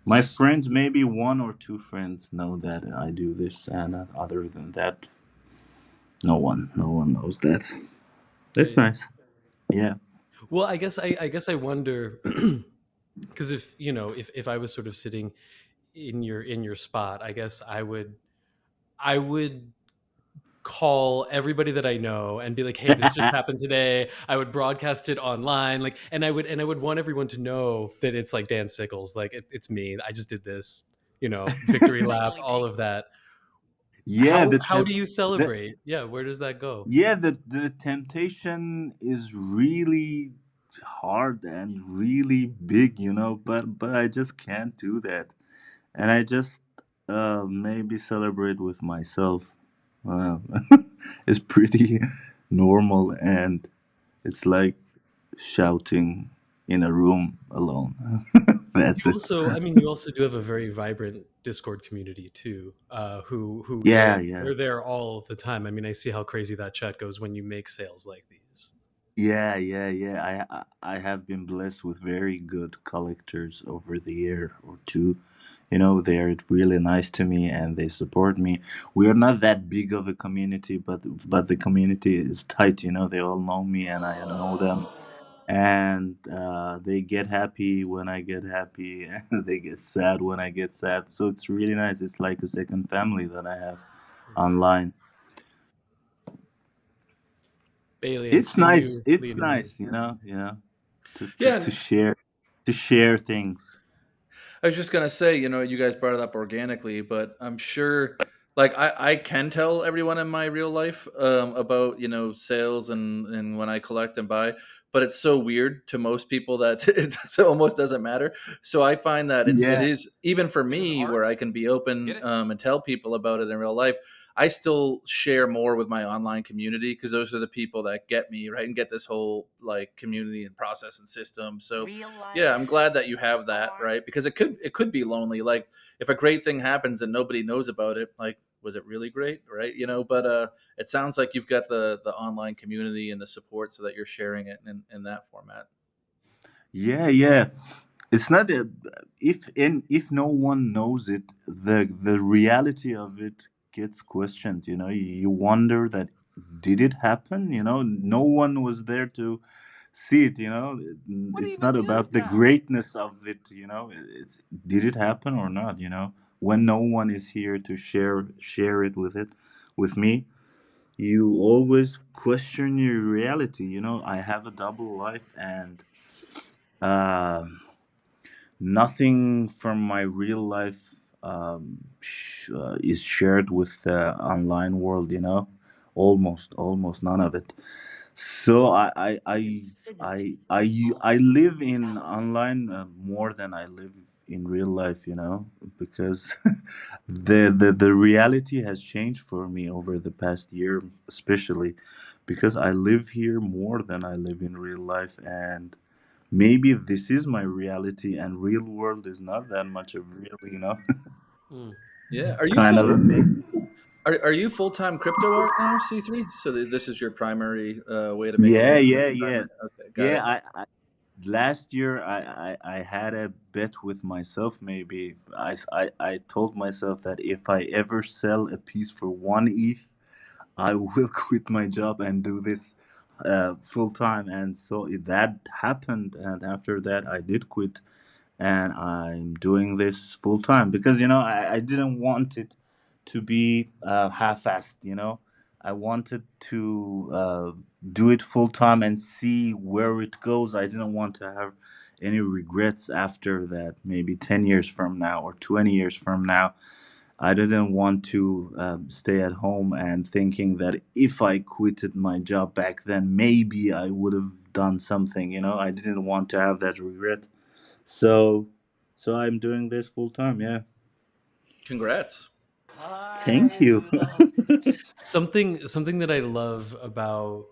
My friends, maybe one or two friends know that I do this, and other than that, no one knows that. That's Yeah. nice. Yeah. Well, I guess I wonder because if I was sort of sitting in your spot, I guess I would call everybody that I know and be like, "Hey, this just happened today." I would broadcast it online, like, and I would want everyone to know that it's like Dan Sickles, like it's me. I just did this, victory lap, all of that. Yeah, How do you the celebrate? Yeah, where does that go? yeah the temptation is really hard and really big, but I just can't do that, and I just maybe celebrate with myself. Uh, it's pretty normal, and it's like shouting in a room alone. That's You it. also, I mean, you also do have a very vibrant Discord community too, who Yeah, yeah, they're there all the time. I mean, I see how crazy that chat goes when you make sales like these. yeah, yeah, yeah. I have been blessed with very good collectors over the year or two. They're really nice to me and they support me. We are not that big of a community, but the community is tight. They all know me and I know them, and they get happy when I get happy, and they get sad when I get sad. So it's really nice. It's like a second family that I have online. Bailey, I It's see nice. you It's leaning in. nice, to Yeah, share to share things. I was just gonna say, you guys brought it up organically, but I'm sure, like, I can tell everyone in my real life about sales and when I collect and buy, but it's so weird to most people that almost doesn't matter. So I find that it Yeah, is even for me where I can be open and tell people about it in real life. I still share more with my online community because those are the people that get me right and get this whole like community and process and system. So yeah, I'm glad that you have that, right? Because it could be lonely. Like if a great thing happens and nobody knows about it, like was it really great, right? But it sounds like you've got the online community and the support so that you're sharing it in that format. yeah, yeah. It's not if no one knows it, the reality of it gets questioned. You wonder that did it happen? No one was there see it. It's not about the greatness of it. It's did it happen or not. When no one is here to share it with me, you always question your reality. I have a double life, and uh, nothing from my real life is shared with the online world. Almost none of it. So I live in online more than I live in real life, because the reality has changed for me over the past year, especially because I live here more than I live in real life, and maybe this is my reality, and real world is not that much of real, Mm. Yeah. Are you kind of full? a mix. Are you full time crypto art now, C3? So this is your primary way to make a Yeah, living in yeah, this yeah, environment. Okay, got it. yeah. Last year I had a bet with myself. Maybe I told myself that if I ever sell a piece for 1 ETH, I will quit my job and do this full time. And so that happened. And after that, I did quit, and I'm doing this full time because I didn't want it to be half-assed. I wanted to do it full time and see where it goes. I didn't want to have any regrets after that. Maybe 10 years from now or 20 years from now, I didn't want to stay at home and thinking that if I quitted my job back then, maybe I would have done something. I didn't want to have that regret. So, so I'm doing this full time. Yeah. Congrats. Thank you. Something that I love about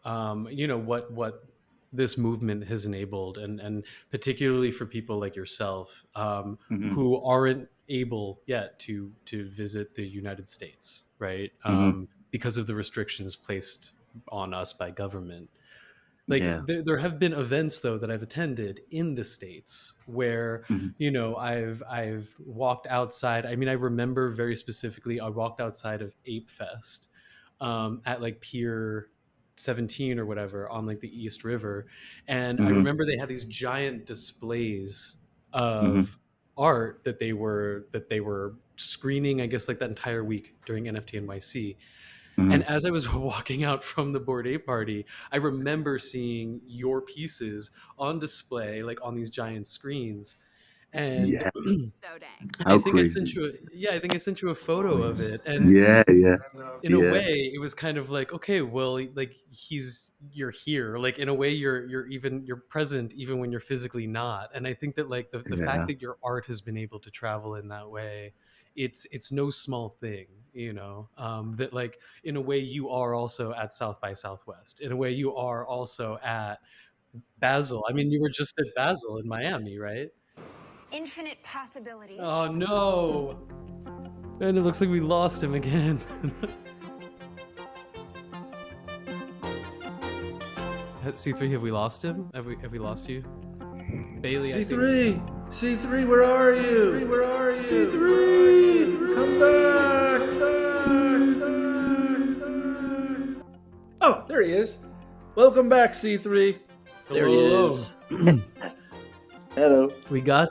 what this movement has enabled, and particularly for people like yourself, Hmm. who aren't able yet to visit the United States, right? Hmm. Because of the restrictions placed on us by government. Like Yeah. there have been events though that I've attended in the States where Hmm. I've walked outside. I mean, I remember very specifically I walked outside of Ape Fest at like Pier 17 or whatever on like the East River, and I Hmm. remember they had these giant displays Hmm. of art that they were screening, I guess, like that entire week during NFT NYC. Hmm. And as I was walking out from the Bored Ape party, I remember seeing your pieces on display, like on these giant screens. And Yeah. I How think I sent crazy. you I think I sent you a photo of it. And Yeah. Yeah. in a Yeah. way, it was kind of like, okay, well, like you're here. Like in a way, you're present even when you're physically not. And I think that like the fact Yeah. that your art has been able to travel in that way, it's no small thing, that like in a way you are also at South by Southwest. In a way, you are also at Basel. I mean, you were just at Basel in Miami, right? Infinite possibilities. Oh no. And it looks like we lost him again. C3, have we lost him? Have we lost you? Bailey, I think. C3, where are you? Where are you? C3, come back. Oh, there he is. Welcome back, C3. There he Hello. is. Hello. We got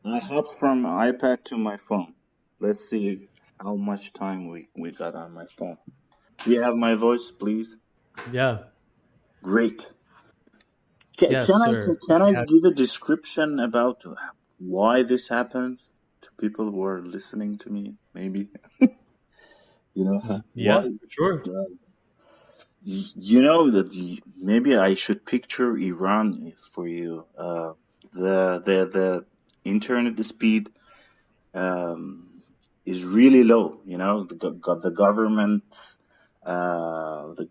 I hopped from iPad to my phone. Let's see how much time we got on my phone. Do you have my voice, please? Yeah. Great. Yes, sir. Can I Yeah. give a description about why this happened to people who are listening to me? Maybe Yeah, why? sure. That maybe I should picture Iran for you. The internet speed is really low. The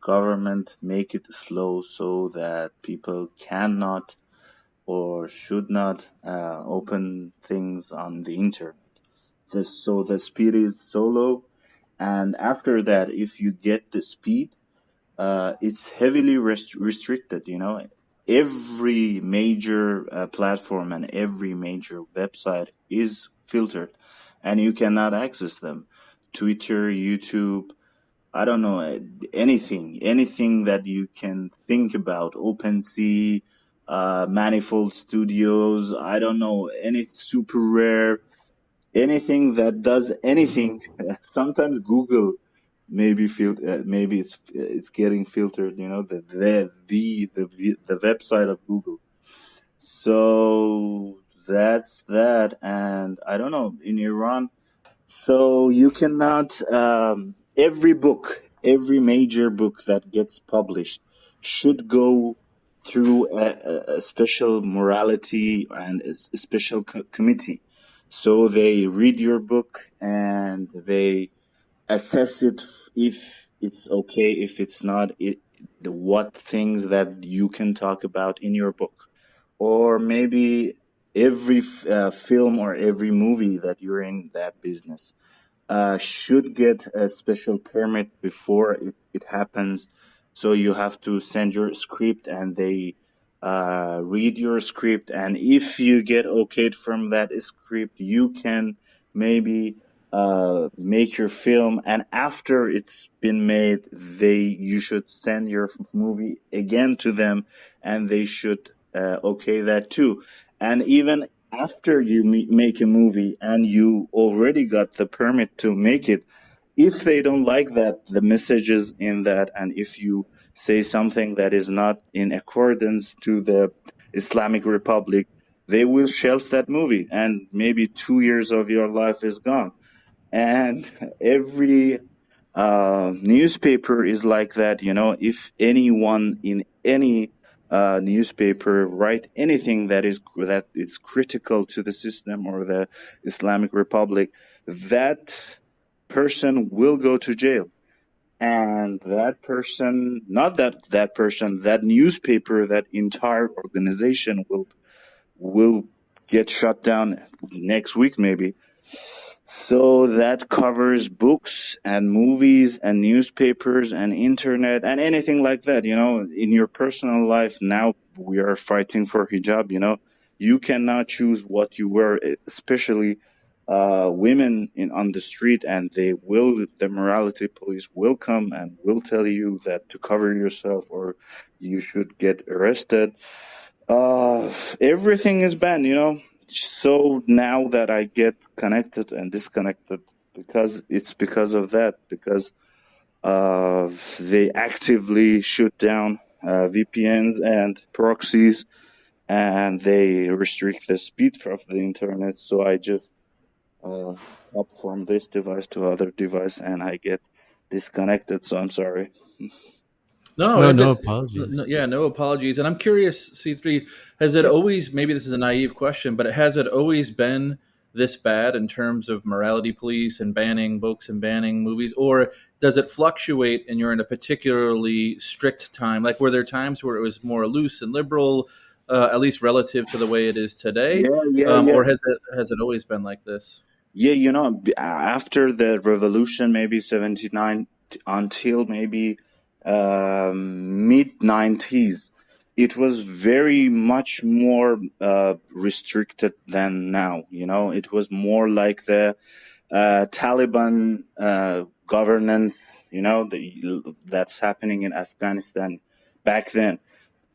government make it slow so that people cannot or should not open things on the internet. So the speed is so low, and after that, if you get the speed, it's heavily restricted. Every major platform and every major website is filtered, and you cannot access them. Twitter, YouTube, I don't know, anything that you can think about. OpenSea, Manifold Studios, I don't know, any super rare, anything that does anything. Sometimes Google maybe it's getting filtered, the website of Google. So that's that. And I don't know, in Iran, so you cannot, every major book that gets published should go through a special morality and a special committee. So they read your book and they assess it, if it's okay, if it's not, what things that you can talk about in your book. Or maybe every film or every movie that you're in that business should get a special permit before it happens. So you have to send your script and they read your script. And if you get okayed from that script, you can maybe make your film. And after it's been made, you should send your movie again to them and they should okay that too. And even after you make a movie and you already got the permit to make it, if they don't like the messages in that, and if you say something that is not in accordance to the Islamic Republic, they will shelf that movie and maybe 2 years of your life is gone. And every newspaper is like that, if anyone in any newspaper write anything that is critical to the system or the Islamic Republic, that person will go to jail. And that person, not that person, that newspaper, that entire organization will get shut down next week maybe. So that covers books and movies and newspapers and internet and anything like that. In your personal life now, we are fighting for hijab. You cannot choose what you wear, especially women on the street, and the morality police will come and will tell you that to cover yourself or you should get arrested. Everything is banned, So now that I get connected and disconnected, because of that, because they actively shoot down VPNs and proxies, and they restrict the speed of the internet. So I just hop from this device to other device, and I get disconnected. So I'm sorry. No apologies. No apologies. And I'm curious, C3, has it always, maybe this is a naive question, but has it always been this bad in terms of morality police and banning books and banning movies? Or does it fluctuate and you're in a particularly strict time? Like, were there times where it was more loose and liberal, at least relative to the way it is today? Yeah. Or has it always been like this? Yeah, after the revolution, maybe 79 until maybe mid-90s, it was very much more restricted than now. It was more like the Taliban governance, that's happening in Afghanistan back then.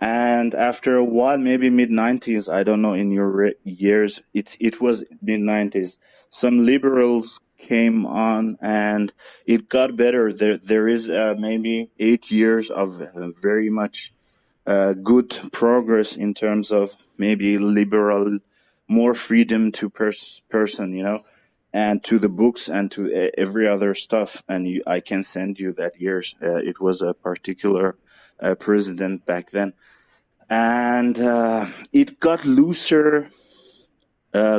And after a while, maybe mid-90s, I don't know, in your years, it was mid-90s, some liberals came on and it got better. There is maybe 8 years of very much good progress in terms of maybe liberal, more freedom to person, and to the books and to every other stuff. And I can send you that years. It was a particular president back then. And it got looser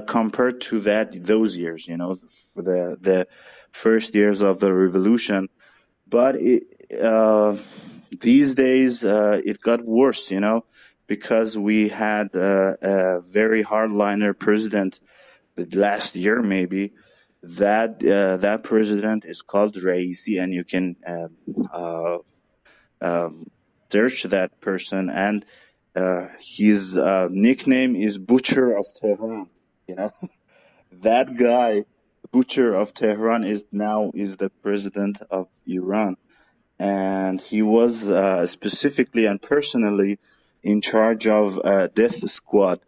compared to those years, for the first years of the revolution. But these days it got worse, because we had a very hardliner president last year, maybe. That president is called Raisi, and you can search that person, and his nickname is Butcher of Tehran. That guy, Butcher of Tehran, is the president of Iran. and he was specifically and personally in charge of death squad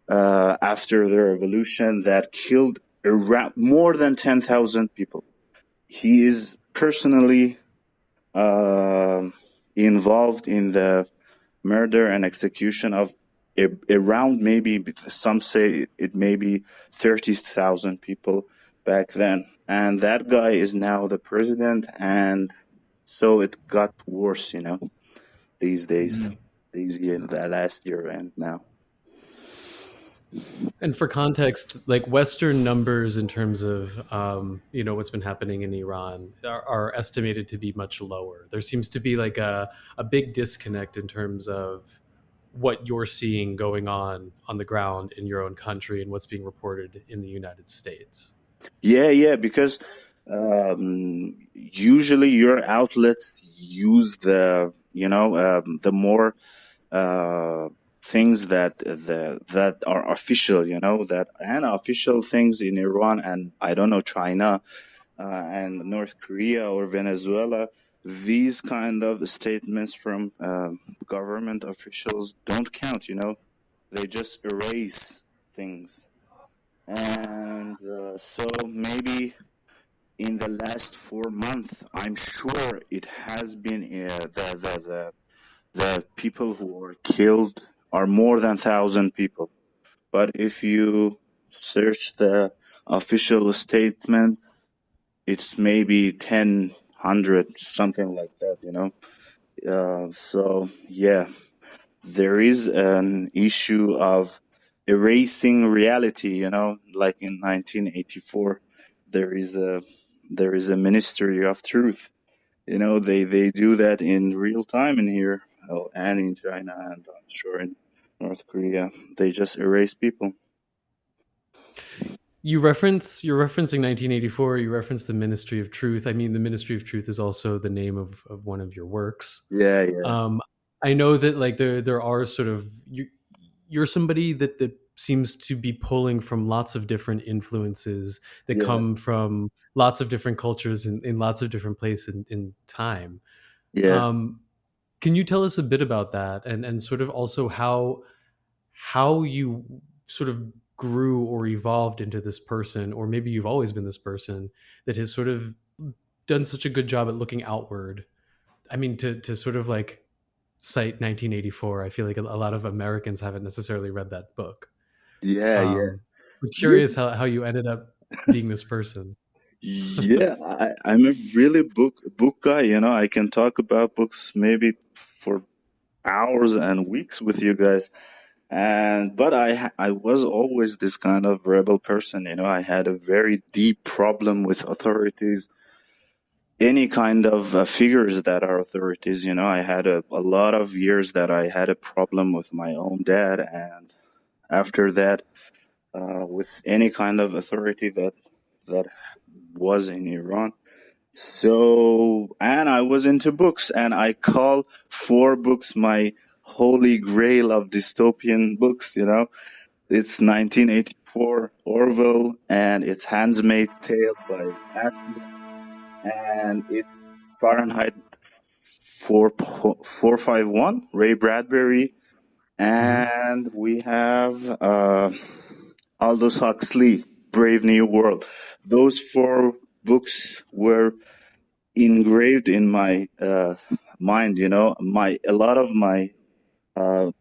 after the revolution that killed around more than 10,000 people. He is personally involved in the murder and execution of around, maybe some say it may be 30,000 people back then. And that guy is now the president, and so it got worse, these days, the last year and now. And for context, like Western numbers in terms of what's been happening in Iran are estimated to be much lower. There seems to be like a big disconnect in terms of what you're seeing going on the ground in your own country and what's being reported in the United States. Yeah, because usually your outlets use the more things that are official, that unofficial things in Iran and I don't know, China and North Korea or Venezuela. These kind of statements from government officials don't count, they just erase things. And so maybe in the last 4 months, I'm sure it has been the people who were killed are more than 1,000 people. But if you search the official statement, it's maybe 10, 100, something like that, So, yeah, there is an issue of erasing reality, like in 1984, there is a Ministry of Truth. They do that in real time in here, and in China, and I'm sure in North Korea. They just erase people. You're referencing 1984. You reference the Ministry of Truth. I mean, the Ministry of Truth is also the name of one of your works. Yeah. I know that like there are sort of you're somebody that seems to be pulling from lots of different influences that come from lots of different cultures in lots of different places in time. Yeah. Can you tell us a bit about that and sort of also how you sort of grew or evolved into this person, or maybe you've always been this person that has sort of done such a good job at looking outward? I mean, to sort of like cite 1984, I feel like a lot of Americans haven't necessarily read that book. Yeah. I'm curious how you ended up being this person. Yeah, I'm a really book guy, I can talk about books maybe for hours and weeks with you guys. But I was always this kind of rebel person, I had a very deep problem with authorities, any kind of figures that are authorities. I had a lot of years that I had a problem with my own dad, and after that, with any kind of authority that was in Iran. So, and I was into books, and I call 4 books my holy grail of dystopian books, It's 1984 Orwell, and it's Handmaid's Tale by Async, and it's Fahrenheit 451, Ray Bradbury, and we have Aldous Huxley, Brave New World. Those 4 books were engraved in my mind, a lot of my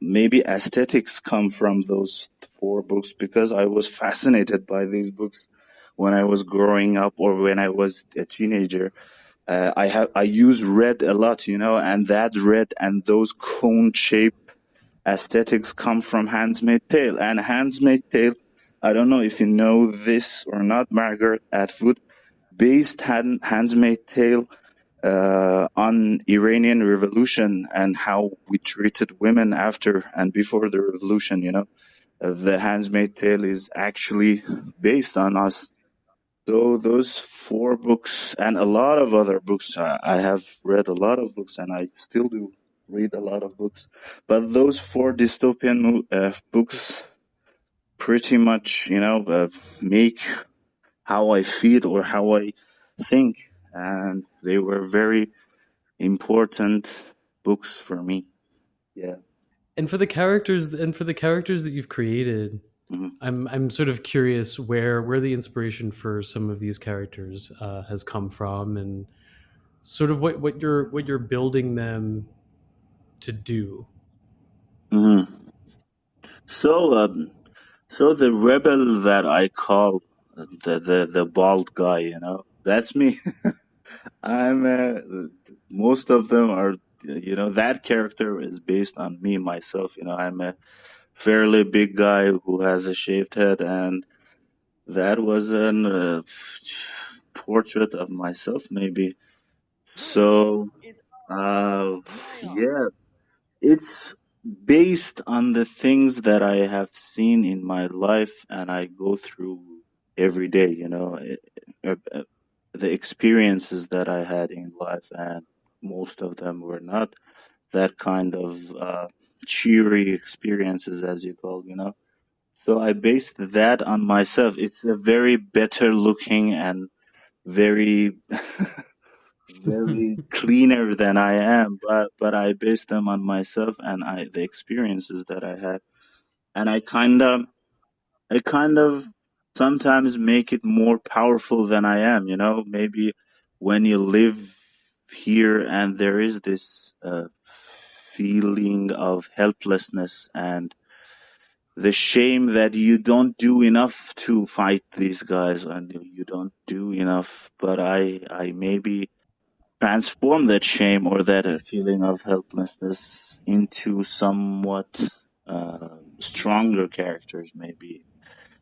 maybe aesthetics come from those 4 books, because I was fascinated by these books when I was growing up or when I was a teenager. I use red a lot, and that red and those cone-shaped aesthetics come from Handmaid's Tale. And Handmaid's Tale, I don't know if you know this or not, Margaret Atwood based Handmaid's Tale on Iranian Revolution and how we treated women after and before the revolution. The Handmaid's Tale is actually based on us. So those 4 books and a lot of other books, I have read a lot of books, and I still do read a lot of books. But those 4 dystopian books pretty much, make how I feel or how I think. And they were very important books for me. Yeah. And for the characters that you've created, I'm sort of curious where the inspiration for some of these characters has come from, and sort of what you're building them to do. So the rebel that I call the bald guy, that's me. I'm most of them are, that character is based on me myself. I'm a fairly big guy who has a shaved head, and that was an portrait of myself, maybe. So, yeah, it's based on the things that I have seen in my life and I go through every day, the experiences that I had in life, and most of them were not that kind of cheery experiences, as you call, So I based that on myself. It's a very better looking and very very cleaner than I am, but I based them on myself and the experiences that I had, and I kind of sometimes make it more powerful than I am. Maybe when you live here and there is this feeling of helplessness and the shame that you don't do enough to fight these guys and you don't do enough, but I maybe transform that shame or that feeling of helplessness into somewhat stronger characters, maybe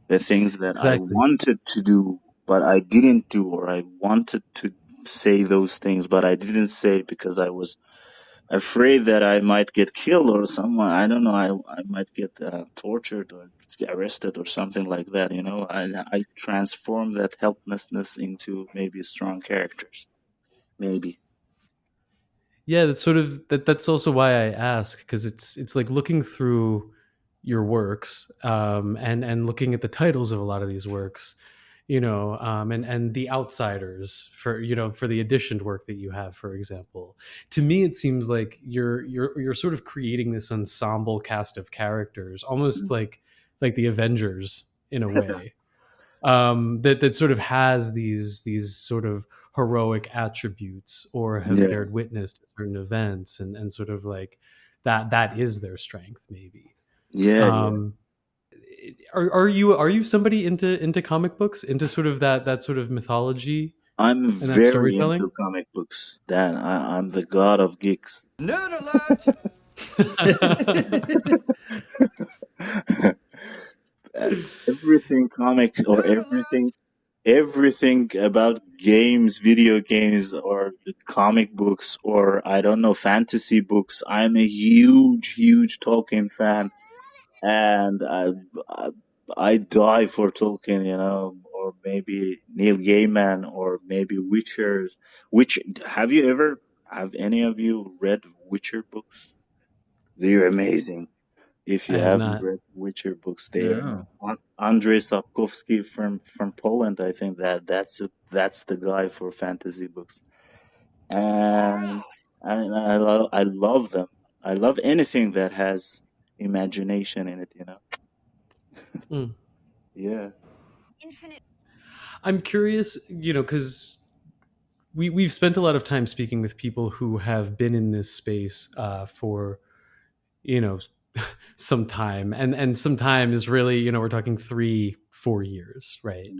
the things that I Exactly. wanted to do but I didn't do, or I wanted to say those things but I didn't say because I was afraid that I might get killed or someone, I don't know, I might get tortured or arrested or something like that. I transform that helplessness into maybe strong characters, maybe. Yeah, that's sort of that's also why I ask, because it's like looking through your works, and looking at the titles of a lot of these works, and the outsiders for the editioned work that you have, for example. To me, it seems like you're sort of creating this ensemble cast of characters, almost like the Avengers in a way, that sort of has these sort of heroic attributes, or have Yeah. bared witness to certain events, and sort of like that is their strength, maybe. Yeah. Are you somebody into comic books, into sort of that sort of mythology I'm and that very storytelling? into comic books. Dan, I'm the god of geeks. Nerd alert! Everything comic or everything about games, video games, or comic books, or I don't know, fantasy books. I'm a huge Tolkien fan, and I die for Tolkien, or maybe Neil Gaiman, or maybe Witchers. Have any of you read Witcher books? They're amazing. If you I have haven't not. read Witcher books, they're No. Andrzej Sapkowski from Poland. I think that's the guy for fantasy books, and I love them. I love anything that has imagination in it. Mm. Yeah. I'm curious, because we've spent a lot of time speaking with people who have been in this space for some time, and some time is really, we're talking 3-4 years, right?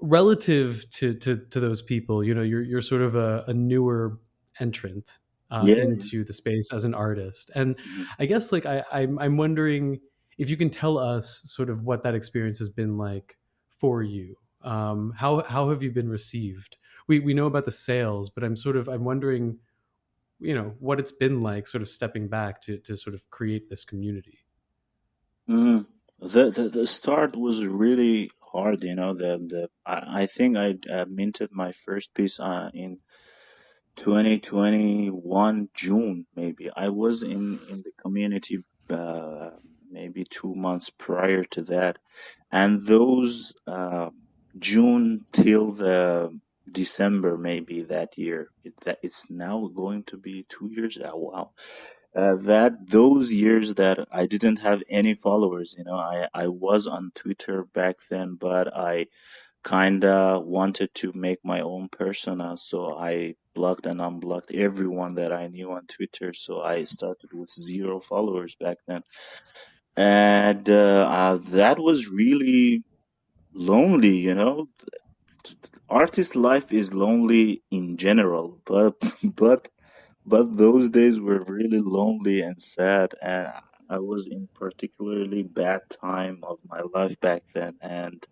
Relative to those people, you're sort of a newer entrant Yeah. into the space as an artist, and I guess like I'm wondering if you can tell us sort of what that experience has been like for you. How have you been received? We know about the sales, but I'm wondering, what it's been like sort of stepping back to sort of create this community. The start was really hard. I think I minted my first piece in 2021 June, maybe. I was in the community maybe 2 months prior to that, and those June till the December maybe that year. It's now going to be 2 years. Oh, wow. That those years that I didn't have any followers, I was on Twitter back then, but I kinda wanted to make my own persona, so I blocked and unblocked everyone that I knew on Twitter. So I started with 0 followers back then, and that was really lonely. Artist life is lonely in general, but but but those days were really lonely and sad, and I was in particularly bad time of my life back then, and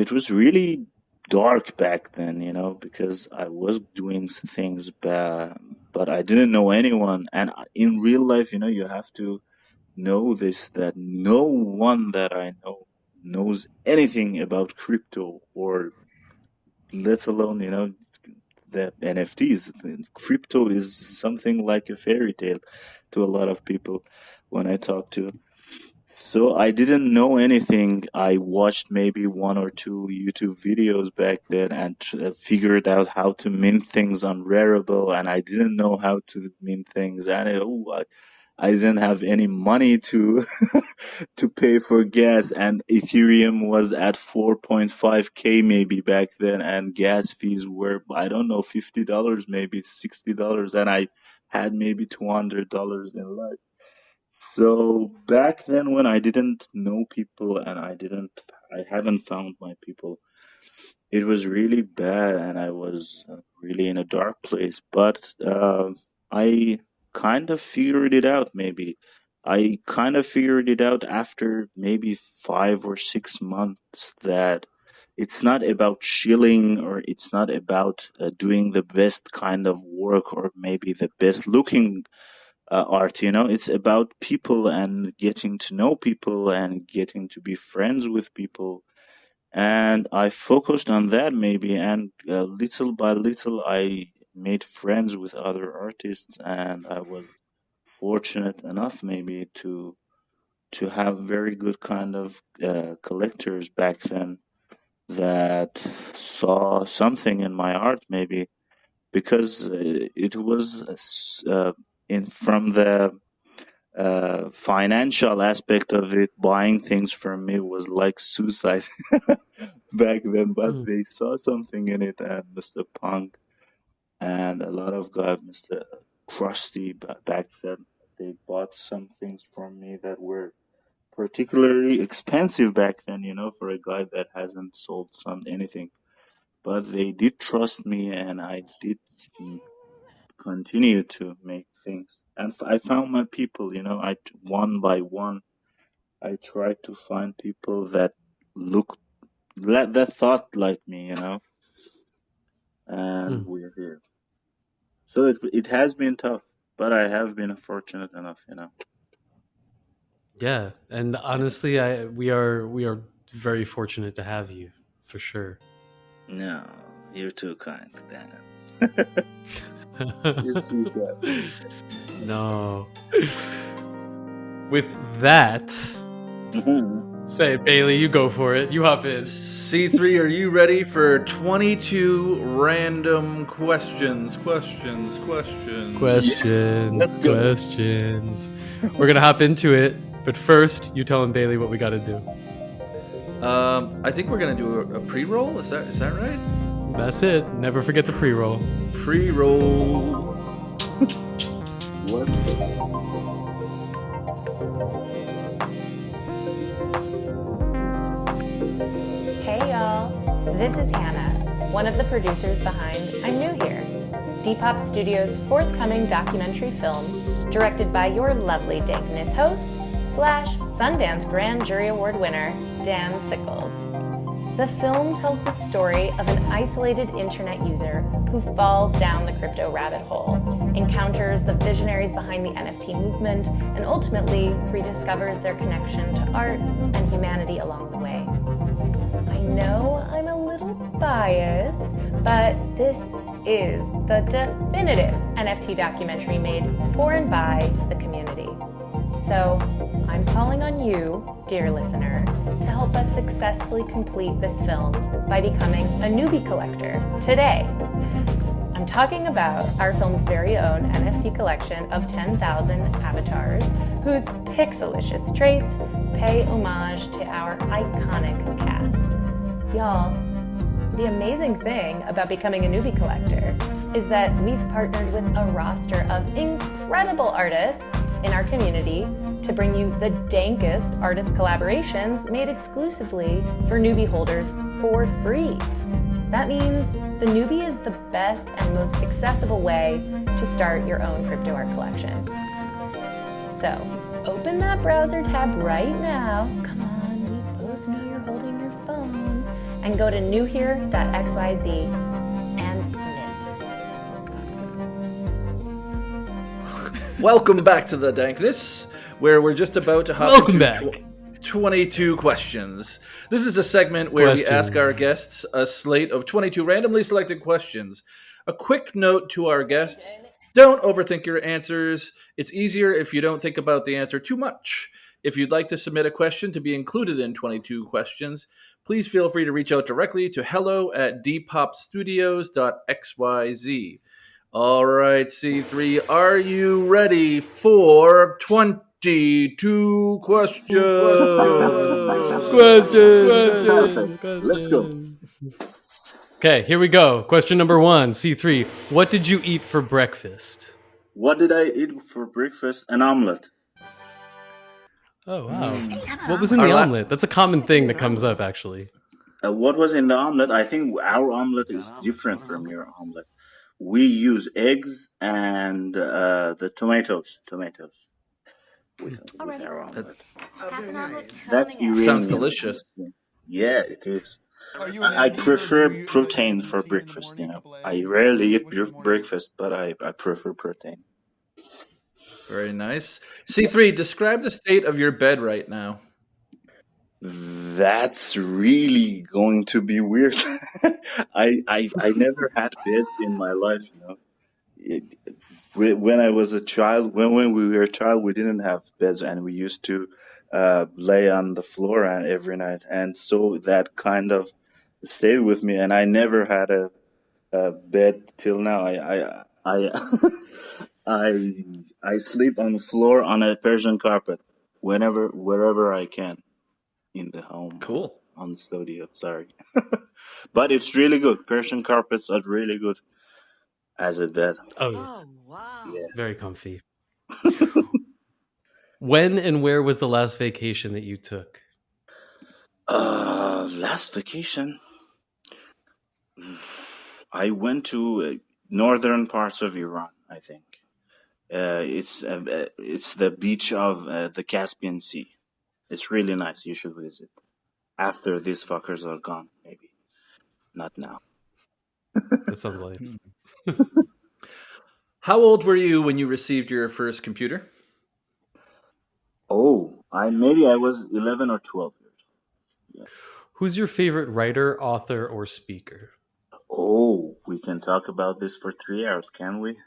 it was really dark back then, because I was doing things bad, but I didn't know anyone. And in real life, you have to know this, that no one that I know knows anything about crypto, or let alone, the NFTs. Crypto is something like a fairy tale to a lot of people when I talk to. So I didn't know anything. I watched maybe 1 or 2 YouTube videos back then and figured out how to mint things on Rarible, and I didn't know how to mint things. And I didn't have any money to to pay for gas, and Ethereum was at 4.5K maybe back then, and gas fees were, I don't know, $50, maybe $60, and I had maybe $200 in life. So back then, when I didn't know people and I haven't found my people, it was really bad, and I was really in a dark place. But I kind of figured it out. Maybe I kind of figured it out after maybe 5 or 6 months, that it's not about chilling, or it's not about doing the best kind of work, or maybe the best looking art. It's about people and getting to know people and getting to be friends with people. And I focused on that maybe, and little by little I made friends with other artists, and I was fortunate enough maybe to have very good kind of collectors back then that saw something in my art, maybe because it was from the financial aspect of it, buying things from me was like suicide back then. But they saw something in it, and Mr. Punk and a lot of guys, Mr. Krusty back then, they bought some things from me that were particularly expensive back then, for a guy that hasn't sold anything. But they did trust me, and I did continue to make things. And I found my people, one by one, I tried to find people that thought like me, and we're here. So it has been tough, but I have been fortunate enough, Yeah, and honestly, we are very fortunate to have you, for sure. No, you're too kind, Daniel. You're too kind. No. With that, say it, Bailey. You go for it. You hop in. C3, are you ready for 22 random questions? Questions. We're gonna hop into it, but first, you telling Bailey what we gotta do. I think we're gonna do a pre-roll. Is that right? That's it. Never forget the pre-roll. Pre-roll. What? Hey y'all, this is Hannah, one of the producers behind I'm New Here, Depop Studios' forthcoming documentary film, directed by your lovely Dankness host / Sundance Grand Jury Award winner, Dan Sickles. The film tells the story of an isolated internet user who falls down the crypto rabbit hole, encounters the visionaries behind the NFT movement, and ultimately rediscovers their connection to art and humanity along the way. I know I'm a little biased, but this is the definitive NFT documentary made for and by the community. So I'm calling on you, dear listener, to help us successfully complete this film by becoming a newbie collector today. I'm talking about our film's very own NFT collection of 10,000 avatars whose pixelicious traits pay homage to our iconic cast. Y'all, the amazing thing about becoming a newbie collector is that we've partnered with a roster of incredible artists in our community to bring you the dankest artist collaborations made exclusively for newbie holders for free. That means the newbie is the best and most accessible way to start your own crypto art collection. So, open that browser tab right now. Come on, we both know you're holding your phone. And go to newhere.xyz and mint. Welcome back to the Dankness, where we're just about to hop Welcome into back. 22 questions. This is a segment where we ask our guests a slate of 22 randomly selected questions. A quick note to our guest: don't overthink your answers. It's easier if you don't think about the answer too much. If you'd like to submit a question to be included in 22 questions, please feel free to reach out directly to hello@depopstudios.xyz. All right, C3, are you ready for 22 questions? Let's go. Okay, here we go. Question number 1, C3. What did you eat for breakfast? What did I eat for breakfast? An omelet. Oh, wow. What was in the omelet? That's a common thing that comes up, actually. What was in the omelet? I think our omelet is different from your omelet. We use eggs and the tomatoes with our omelet. That's Iranian. Sounds delicious. Yeah, it is. I prefer protein for breakfast. I rarely eat breakfast, but I prefer protein. Very nice. C3, describe the state of your bed right now. That's really going to be weird. I never had bed in my life. When I was a child, when we were a child, we didn't have beds, and we used to lay on the floor every night, and so that kind of stayed with me. And I never had a bed till now. I sleep on the floor on a Persian carpet wherever I can in the home. Cool. On the studio, sorry. But it's really good. Persian carpets are really good as a bed. Oh, wow. Yeah. Very comfy. When and where was the last vacation that you took? Last vacation, I went to northern parts of Iran, I think. It's the beach of the Caspian Sea. It's really nice. You should visit. After these fuckers are gone, maybe. Not now. That sounds nice. How old were you when you received your first computer? Oh, maybe I was 11 or 12 years. Yeah. Who's your favorite writer, author, or speaker? Oh, we can talk about this for 3 hours, can we?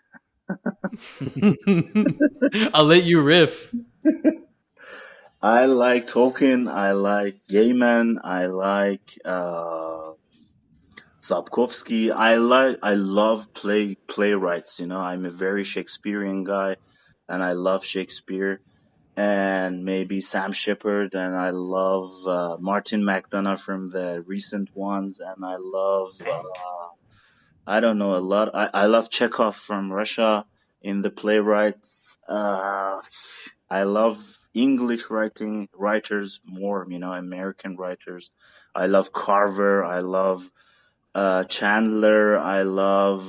I'll let you riff. I like Tolkien. I like Gaiman. I like Sapkowski. I love playwrights. I'm a very Shakespearean guy, and I love Shakespeare. And maybe Sam Shepard, and I love Martin McDonagh from the recent ones, and I love I don't know a lot. I love Chekhov from Russia in the playwrights. I love English writers more, American writers. I love Carver. I love Chandler. I love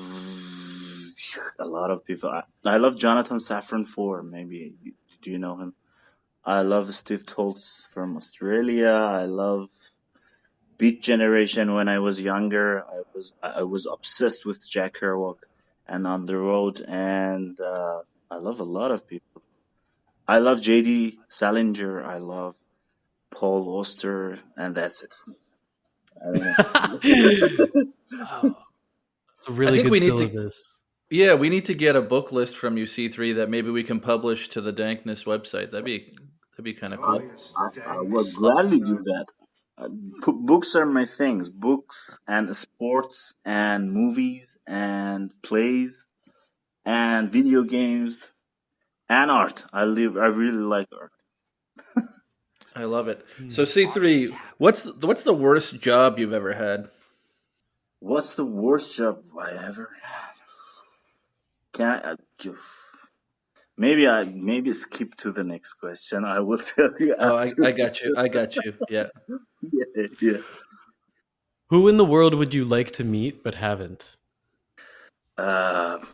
a lot of people. I love Jonathan Safran Foer. Maybe. Do you know him? I love Steve Toltz from Australia. I love Beat Generation. When I was younger, I was obsessed with Jack Kerouac and On the Road, and I love a lot of people. I love J.D. Salinger. I love Paul Auster, and that's it. I don't know. Wow. It's a really good syllabus. We need to get a book list from you, C3, that maybe we can publish to the Dankness website. That'd That'd be kind of I, cool. I would gladly do that. Uh, Books are my things. Books and sports and movies and plays and video games and art. I really like art. I love it. So C3, what's the worst job you've ever had? What's the worst job I ever had? Can maybe skip to the next question. I will tell you Oh, after. I got you. I got you. Yeah. Yeah. Who in the world would you like to meet but haven't?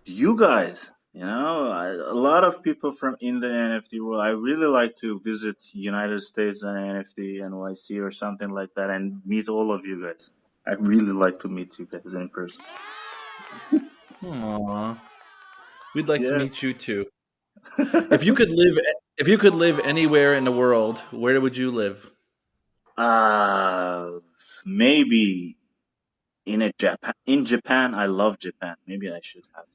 You guys. A lot of people from in the NFT world. I really like to visit United States and NFT NYC or something like that and meet all of you guys. I really like to meet you guys in person. Aww. We'd like to Yeah. meet you too. If you could live anywhere in the world, where would you live? Maybe in Japan. I love Japan. Maybe I should have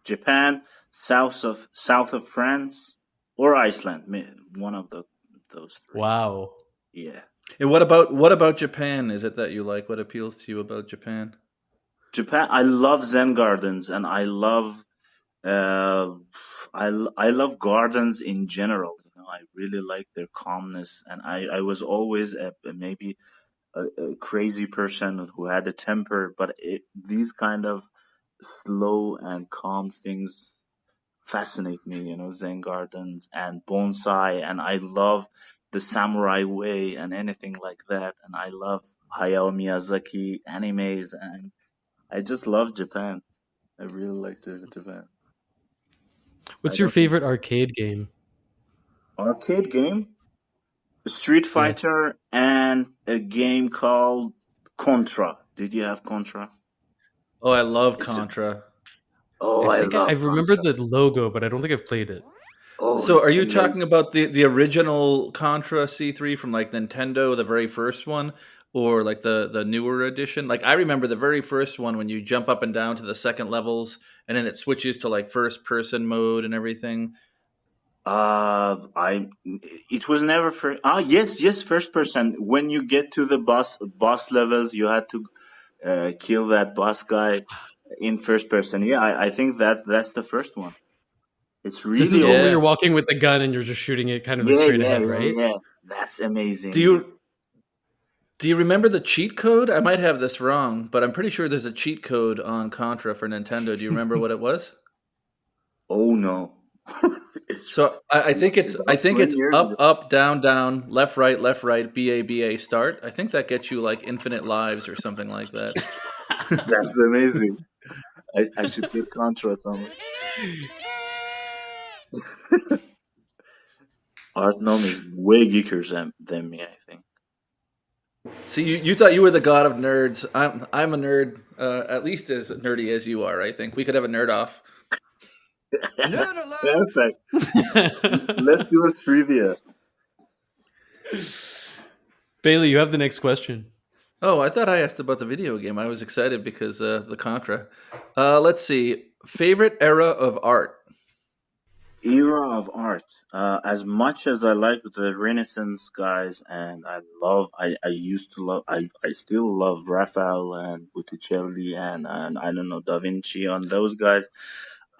Japan, south of France, or Iceland. One of those three. Wow. Yeah. And what about Japan? Is it that you like? What appeals to you about Japan? Japan. I love Zen gardens, and I love I love gardens in general. I really like their calmness, and I was always maybe a crazy person who had a temper, but these kind of slow and calm things fascinate me. Zen gardens and bonsai, and I love the samurai way and anything like that, and I love Hayao Miyazaki animes, and I just love Japan. I really like Japan. What's your favorite arcade game? Arcade game? Street Fighter and a game called Contra. Did you have Contra? Oh, I love Contra. I remember the logo, but I don't think I've played it. So are you talking about the original Contra C3 from like Nintendo, the very first one, or like the newer edition? Like I remember the very first one when you jump up and down to the second levels and then it switches to like first person mode and everything. It was never first. Yes, first person. When you get to the boss levels, you had to kill that boss guy in first person. Yeah, I think that's the first one. It's really. This is one where you're walking with the gun and you're just shooting it kind of straight ahead, right? Yeah, that's amazing. Do you remember the cheat code? I might have this wrong, but I'm pretty sure there's a cheat code on Contra for Nintendo. Do you remember what it was? Oh no. So I think it's up, down, left, right, BA, start. I think that gets you like infinite lives or something like that. That's amazing. I should get Contra somewhere. Artnom is way geeker than me, I think. See, you thought you were the god of nerds. I'm a nerd, at least as nerdy as you are. I think we could have a nerd off. Perfect. Let's do a trivia. Bailey, you have the next question. Oh, I thought I asked about the video game. I was excited because the Contra. Let's see. Favorite era of art? Era of art. As much as I like the Renaissance guys, and I still love Raphael and Botticelli and I don't know, Da Vinci on those guys.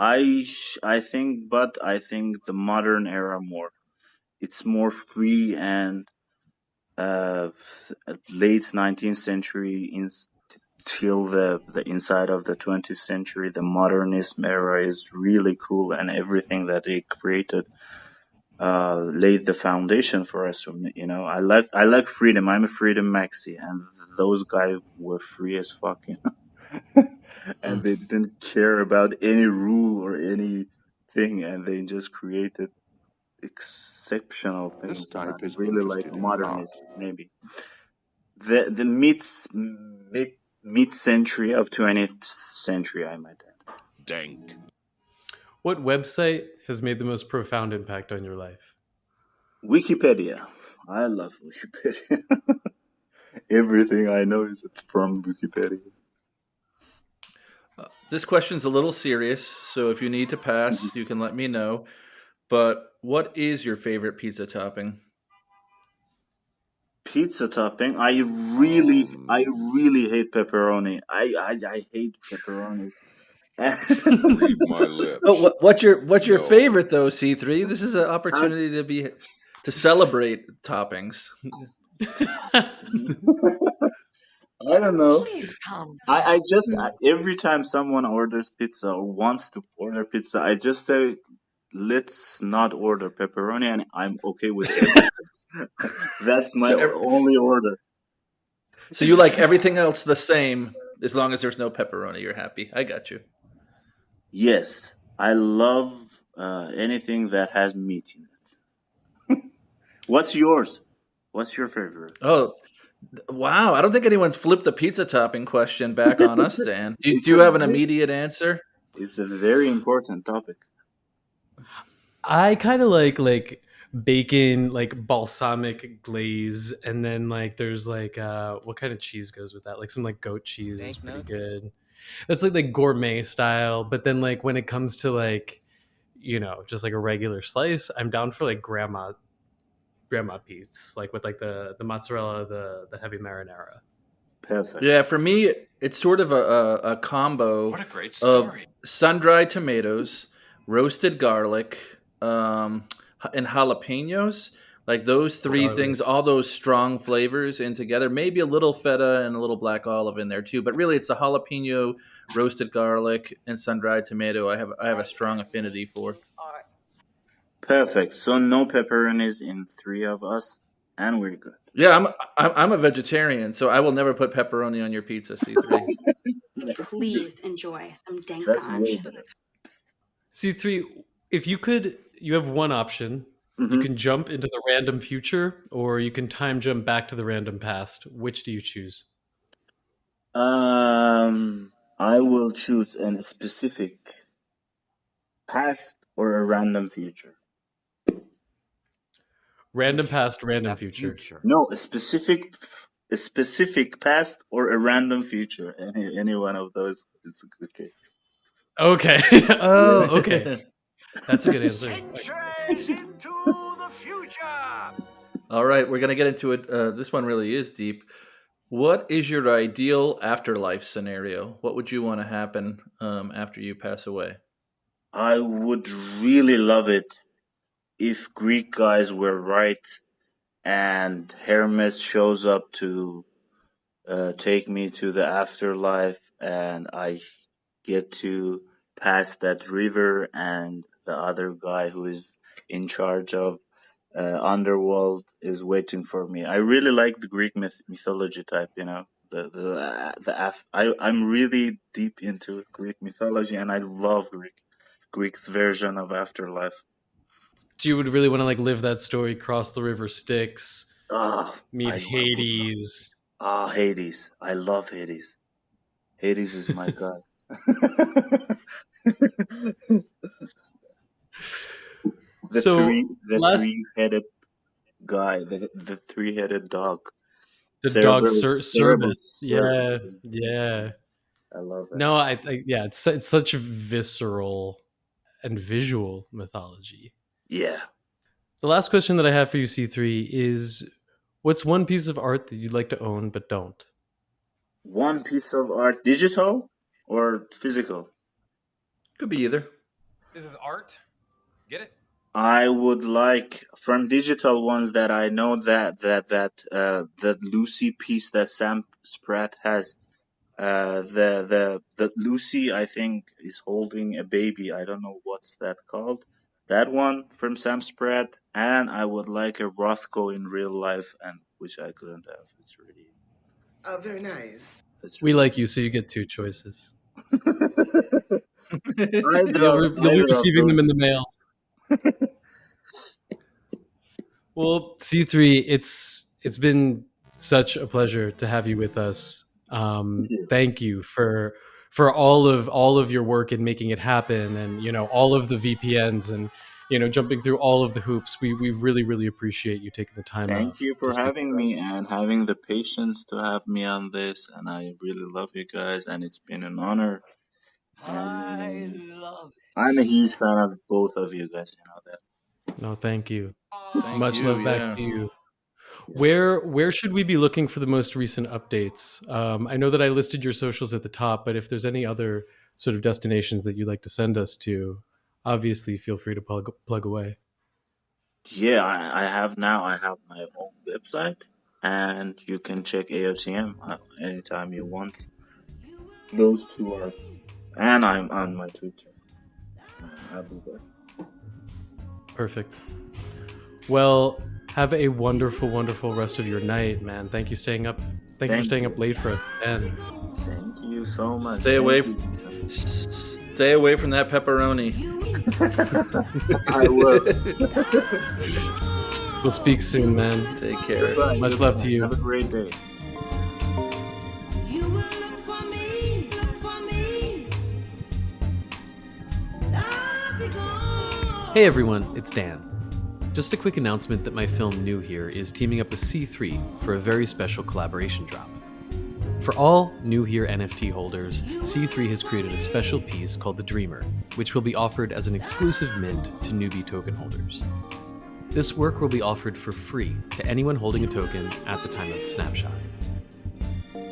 I think the modern era more. It's more free and late 19th century till the inside of the 20th century, the modernism era is really cool, and everything that they created laid the foundation for us. I like freedom. I'm a freedom maxi, and those guys were free as fuck, and they didn't care about any rule or anything, and they just created exceptional things. I really like modernism, maybe the mid century of 20th century, I might add. Dank. What website has made the most profound impact on your life? Wikipedia. I love Wikipedia. Everything I know is from Wikipedia. This question's a little serious, so if you need to pass, you can let me know. But what is your favorite pizza topping? Pizza topping. I really hate pepperoni. I hate pepperoni. Read my lips. Oh, what's your No. favorite though, C3? This is an opportunity to celebrate toppings. I don't know. Please calm I just every time someone orders pizza or wants to order pizza, I just say, let's not order pepperoni, and I'm okay with it. That's my only order. So you like everything else the same as long as there's no pepperoni. You're happy. I got you. Yes, I love anything that has meat in it. What's yours? What's your favorite? Oh, wow. I don't think anyone's flipped the pizza topping question back on us, Dan. Do you have an immediate answer? It's a very important topic. I kind of like bacon, like balsamic glaze, and then like there's like what kind of cheese goes with that? Like some like goat cheese is pretty good. That's like gourmet style. But then like when it comes to like, just like a regular slice, I'm down for like grandma piece, like with like the mozzarella, the heavy marinara. Perfect. Yeah, for me, it's sort of a combo What a great of story. sun-dried tomatoes, roasted garlic, and jalapenos. Like those three things, all those strong flavors in together. Maybe a little feta and a little black olive in there too. But really, it's the jalapeno, roasted garlic, and sun-dried tomato. I have a strong affinity for. Perfect. So no pepperonis in three of us, and we're good. Yeah, I'm a vegetarian, so I will never put pepperoni on your pizza, C3. Please enjoy some Danktones. C3, if you have one option. You can jump into the random future, or you can time jump back to the random past. Which do you choose? I will choose a specific past or a random future. Random past, random future. No, a specific past or a random future. Any one of those is okay. Okay. Oh, okay. That's a good answer. Into the future. All right, we're going to get into it. This one really is deep. What is your ideal afterlife scenario? What would you want to happen after you pass away? I would really love it if Greek guys were right and Hermes shows up to take me to the afterlife, and I get to pass that river, and the other guy who is in charge of underworld is waiting for me. I really like the Greek mythology type, I'm really deep into Greek mythology, and I love Greek's version of afterlife. So you would really want to like live that story, cross the river Styx, meet Hades. Hades. I love Hades. Hades is my god. Three-headed guy, the three-headed dog. The dog Cerberus. Yeah. I love it. No, it's such a visceral and visual mythology. Yeah. The last question that I have for you, C3, is what's one piece of art that you'd like to own but don't? One piece of art, digital or physical? Could be either. This is art. Get it? I would like, from digital ones that I know, that Lucy piece that Sam Spratt has. The Lucy, I think, is holding a baby. I don't know what's that called. That one from Sam Spratt, and I would like a Rothko in real life, and which I couldn't have. It's really very nice. We like you, so you get two choices. You'll be receiving them in the mail. Well, C3, it's been such a pleasure to have you with us. Thank you for all of your work in making it happen, and all of the VPNs, and jumping through all of the hoops. We really, really appreciate you taking the time. Thank you for having me and having the patience to have me on this, and I really love you guys, and it's been an honor. I love it. I'm a huge fan of both of you guys, you know that. No, thank you. Thank Much you, love back to you. Where should we be looking for the most recent updates? I know that I listed your socials at the top, but if there's any other sort of destinations that you'd like to send us to, obviously feel free to plug away. Yeah, I have my own website, and you can check AOCM anytime you want. Those two are, and I'm on my Twitter. I'll be there. Perfect. Well, have a wonderful, wonderful rest of your night, man. Thank you for staying up late for us. And thank you so much. Stay away from that pepperoni. I will. We'll speak soon, man. Take care. Goodbye. Much love to you. Have a great day. Hey everyone, it's Dan. Just a quick announcement that my film New Here is teaming up with C3 for a very special collaboration drop. For all New Here NFT holders, C3 has created a special piece called The Dreamer, which will be offered as an exclusive mint to newbie token holders. This work will be offered for free to anyone holding a token at the time of the snapshot.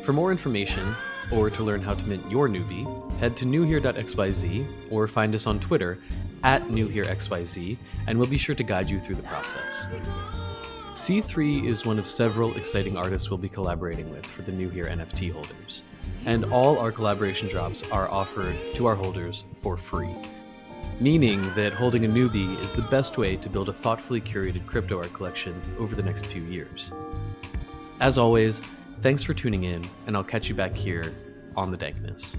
For more information, or to learn how to mint your newbie, head to newhere.xyz or find us on Twitter @newherexyz, and we'll be sure to guide you through the process. C3 is one of several exciting artists we'll be collaborating with for the New Here NFT holders, and all our collaboration drops are offered to our holders for free, meaning that holding a newbie is the best way to build a thoughtfully curated crypto art collection over the next few years. As always, thanks for tuning in, and I'll catch you back here on the Dankness.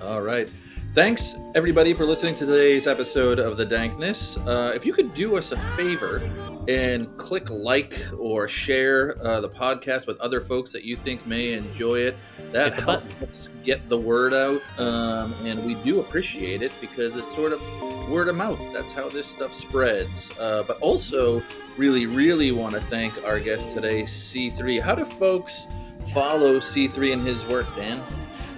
All right. Thanks, everybody, for listening to today's episode of The Dankness. If you could do us a favor and click like or share the podcast with other folks that you think may enjoy it, that helps us get the word out. And we do appreciate it because it's sort of word of mouth. That's how this stuff spreads. But also, really, really want to thank our guest today, C3. How do folks follow C3 and his work, Dan?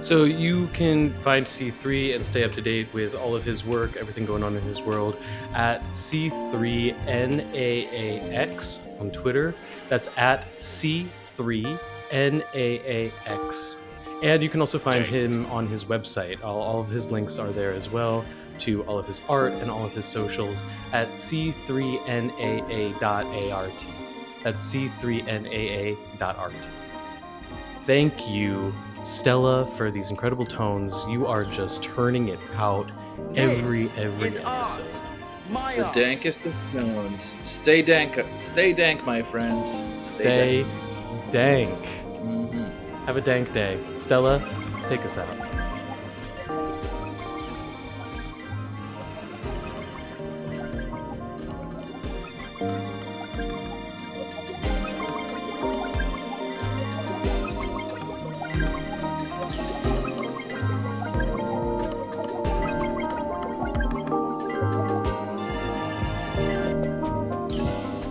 So you can find C3 and stay up to date with all of his work, everything going on in his world, at C3NAAX on Twitter. That's at C3NAAX. And you can also find him on his website. All of his links are there as well, to all of his art and all of his socials at c3naa.art. That's c3naa.art. Thank you, Stella, for these incredible tones. You are just turning it out every episode. The dankest of tones. Stay dank, my friends. Stay dank. Mm-hmm. Have a dank day. Stella, take us out.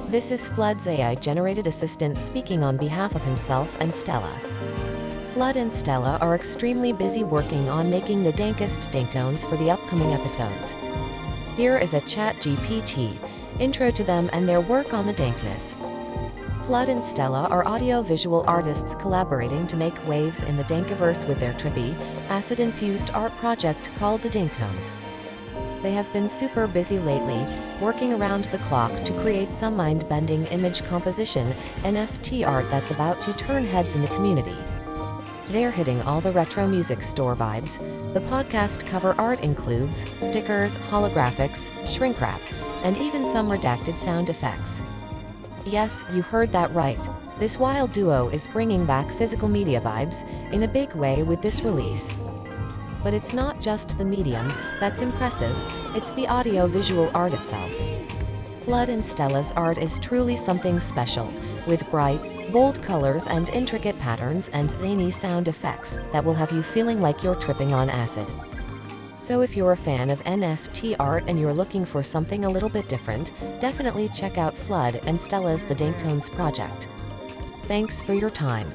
This is Flood's AI-generated assistant speaking on behalf of himself and Stella. Flood and Stella are extremely busy working on making the dankest Danktones for the upcoming episodes. Here is a ChatGPT intro to them and their work on the Dankness. Flood and Stella are audio-visual artists collaborating to make waves in the Dankiverse with their trippy, acid-infused art project called the Danktones. They have been super busy lately, working around the clock to create some mind-bending image composition NFT art that's about to turn heads in the community. They're hitting all the retro music store vibes. The podcast cover art includes stickers, holographics, shrink wrap, and even some redacted sound effects. Yes, you heard that right. This wild duo is bringing back physical media vibes in a big way with this release. But it's not just the medium that's impressive, it's the audio-visual art itself. Flood and Stella's art is truly something special, with bright, bold colors and intricate patterns and zany sound effects that will have you feeling like you're tripping on acid. So if you're a fan of NFT art and you're looking for something a little bit different, definitely check out Flood and Stella's The Danktones project. Thanks for your time.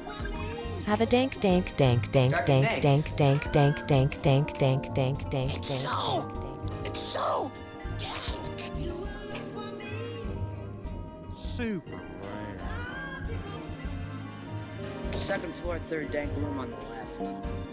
Have a dank dank dank dank dank dank dank dank dank dank dank dank dank It's dank. so, it's so dank. Super rare. Second floor, third dank room on the left.